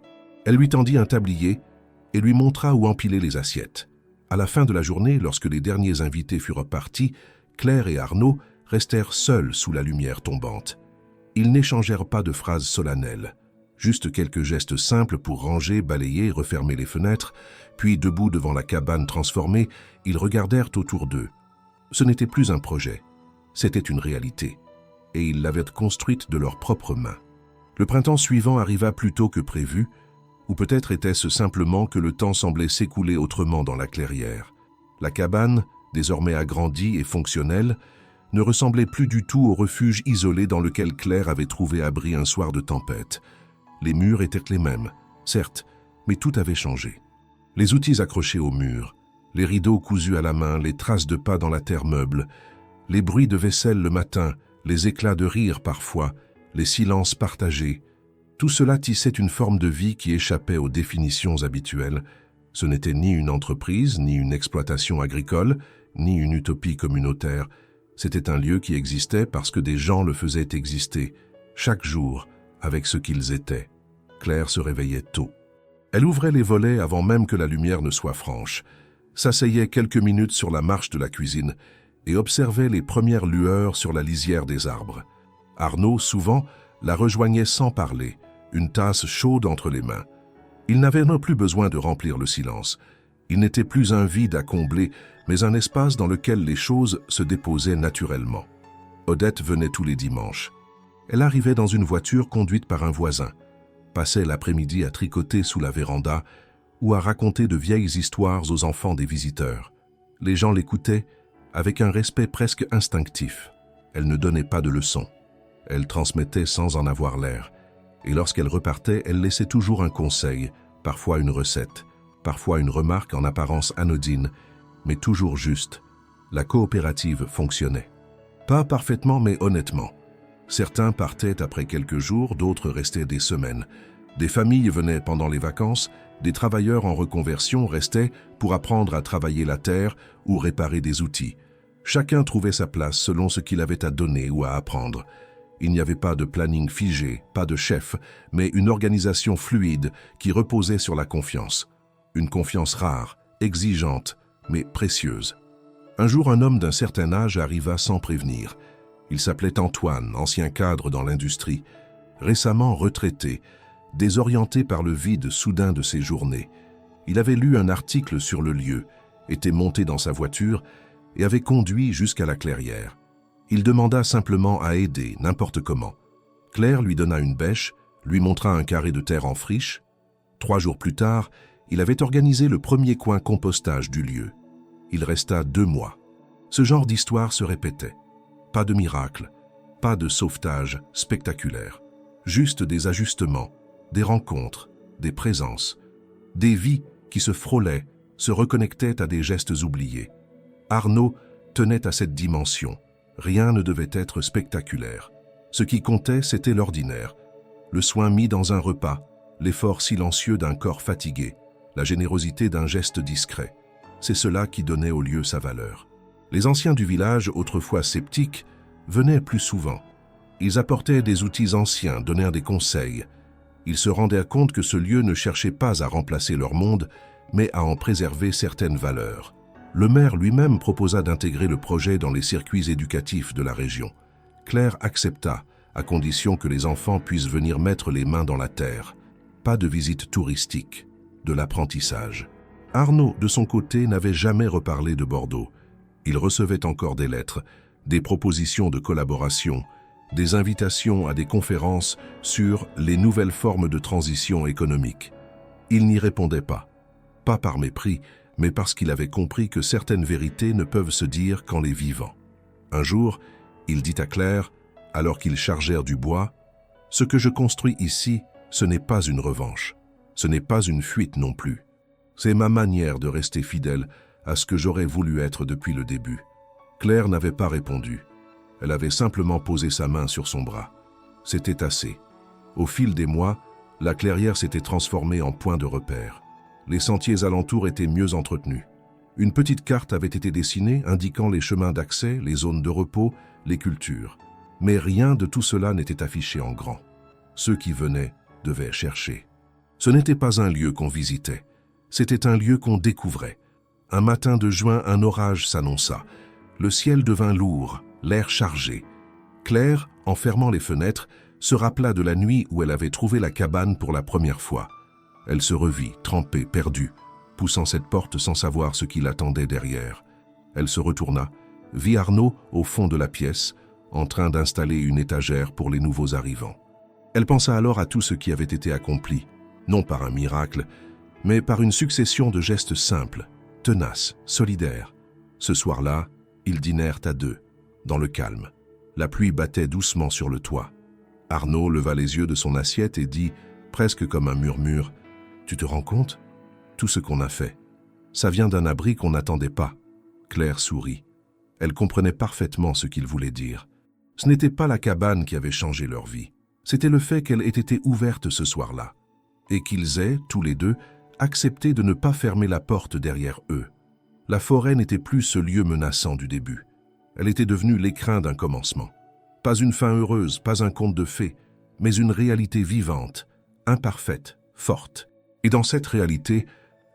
Elle lui tendit un tablier et lui montra où empiler les assiettes. À la fin de la journée, lorsque les derniers invités furent partis, Claire et Arnaud restèrent seuls sous la lumière tombante. Ils n'échangèrent pas de phrases solennelles, juste quelques gestes simples pour ranger, balayer, refermer les fenêtres, puis debout devant la cabane transformée, ils regardèrent autour d'eux. Ce n'était plus un projet, c'était une réalité, et ils l'avaient construite de leurs propres mains. Le printemps suivant arriva plus tôt que prévu, ou peut-être était-ce simplement que le temps semblait s'écouler autrement dans la clairière. La cabane, désormais agrandie et fonctionnelle, ne ressemblait plus du tout au refuge isolé dans lequel Claire avait trouvé abri un soir de tempête. Les murs étaient les mêmes, certes, mais tout avait changé. Les outils accrochés aux murs, les rideaux cousus à la main, les traces de pas dans la terre meuble, les bruits de vaisselle le matin, les éclats de rire parfois, les silences partagés, tout cela tissait une forme de vie qui échappait aux définitions habituelles. Ce n'était ni une entreprise, ni une exploitation agricole, ni une utopie communautaire. C'était un lieu qui existait parce que des gens le faisaient exister, chaque jour, avec ce qu'ils étaient. Claire se réveillait tôt. Elle ouvrait les volets avant même que la lumière ne soit franche, s'asseyait quelques minutes sur la marche de la cuisine et observait les premières lueurs sur la lisière des arbres. Arnaud, souvent, la rejoignait sans parler, une tasse chaude entre les mains. Il n'avait non plus besoin de remplir le silence. Il n'était plus un vide à combler, mais un espace dans lequel les choses se déposaient naturellement. Odette venait tous les dimanches. Elle arrivait dans une voiture conduite par un voisin, passait l'après-midi à tricoter sous la véranda ou à raconter de vieilles histoires aux enfants des visiteurs. Les gens l'écoutaient avec un respect presque instinctif. Elle ne donnait pas de leçons. Elle transmettait sans en avoir l'air. Et lorsqu'elle repartait, elle laissait toujours un conseil, parfois une recette, parfois une remarque en apparence anodine, mais toujours juste. La coopérative fonctionnait. Pas parfaitement, mais honnêtement. Certains partaient après quelques jours, d'autres restaient des semaines. Des familles venaient pendant les vacances, des travailleurs en reconversion restaient pour apprendre à travailler la terre ou réparer des outils. Chacun trouvait sa place selon ce qu'il avait à donner ou à apprendre. Il n'y avait pas de planning figé, pas de chef, mais une organisation fluide qui reposait sur la confiance. Une confiance rare, exigeante, mais précieuse. Un jour, un homme d'un certain âge arriva sans prévenir. Il s'appelait Antoine, ancien cadre dans l'industrie, récemment retraité, désorienté par le vide soudain de ses journées. Il avait lu un article sur le lieu, était monté dans sa voiture et avait conduit jusqu'à la clairière. Il demanda simplement à aider, n'importe comment. Claire lui donna une bêche, lui montra un carré de terre en friche. 3 jours plus tard, il avait organisé le premier coin compostage du lieu. Il resta 2 mois. Ce genre d'histoire se répétait. Pas de miracle, pas de sauvetage spectaculaire. Juste des ajustements, des rencontres, des présences, des vies qui se frôlaient, se reconnectaient à des gestes oubliés. Arnaud tenait à cette dimension. Rien ne devait être spectaculaire. Ce qui comptait, c'était l'ordinaire. Le soin mis dans un repas, l'effort silencieux d'un corps fatigué, la générosité d'un geste discret. C'est cela qui donnait au lieu sa valeur. Les anciens du village, autrefois sceptiques, venaient plus souvent. Ils apportaient des outils anciens, donnèrent des conseils. Ils se rendaient compte que ce lieu ne cherchait pas à remplacer leur monde, mais à en préserver certaines valeurs. Le maire lui-même proposa d'intégrer le projet dans les circuits éducatifs de la région. Claire accepta, à condition que les enfants puissent venir mettre les mains dans la terre. Pas de visite touristique, de l'apprentissage. Arnaud, de son côté, n'avait jamais reparlé de Bordeaux. Il recevait encore des lettres, des propositions de collaboration, des invitations à des conférences sur les nouvelles formes de transition économique. Il n'y répondait pas par mépris, mais parce qu'il avait compris que certaines vérités ne peuvent se dire qu'en les vivant. Un jour, il dit à Claire, alors qu'ils chargèrent du bois, « Ce que je construis ici, ce n'est pas une revanche, ce n'est pas une fuite non plus. C'est ma manière de rester fidèle à ce que j'aurais voulu être depuis le début. Claire n'avait pas répondu. Elle avait simplement posé sa main sur son bras. C'était assez. Au fil des mois, la clairière s'était transformée en point de repère. Les sentiers alentours étaient mieux entretenus. Une petite carte avait été dessinée indiquant les chemins d'accès, les zones de repos, les cultures. Mais rien de tout cela n'était affiché en grand. Ceux qui venaient devaient chercher. Ce n'était pas un lieu qu'on visitait. C'était un lieu qu'on découvrait. Un matin de juin, un orage s'annonça. Le ciel devint lourd, l'air chargé. Claire, en fermant les fenêtres, se rappela de la nuit où elle avait trouvé la cabane pour la première fois. Elle se revit, trempée, perdue, poussant cette porte sans savoir ce qui l'attendait derrière. Elle se retourna, vit Arnaud au fond de la pièce, en train d'installer une étagère pour les nouveaux arrivants. Elle pensa alors à tout ce qui avait été accompli, non par un miracle, mais par une succession de gestes simples, tenaces, solidaires. Ce soir-là, ils dînèrent à deux, dans le calme. La pluie battait doucement sur le toit. Arnaud leva les yeux de son assiette et dit, presque comme un murmure, « Tu te rends compte ? Tout ce qu'on a fait. Ça vient d'un abri qu'on n'attendait pas. » Claire sourit. Elle comprenait parfaitement ce qu'il voulait dire. Ce n'était pas la cabane qui avait changé leur vie. C'était le fait qu'elle ait été ouverte ce soir-là. Et qu'ils aient, tous les deux, accepté de ne pas fermer la porte derrière eux. La forêt n'était plus ce lieu menaçant du début. Elle était devenue l'écrin d'un commencement. Pas une fin heureuse, pas un conte de fées, mais une réalité vivante, imparfaite, forte. Et dans cette réalité,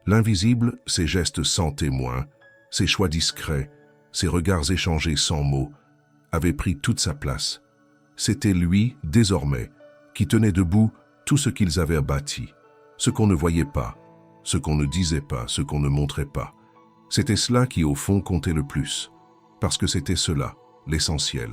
l'invisible, ses gestes sans témoin, ses choix discrets, ses regards échangés sans mots, avait pris toute sa place. C'était lui, désormais, qui tenait debout tout ce qu'ils avaient bâti, ce qu'on ne voyait pas, ce qu'on ne disait pas, ce qu'on ne montrait pas. C'était cela qui, au fond, comptait le plus, parce que c'était cela, l'essentiel.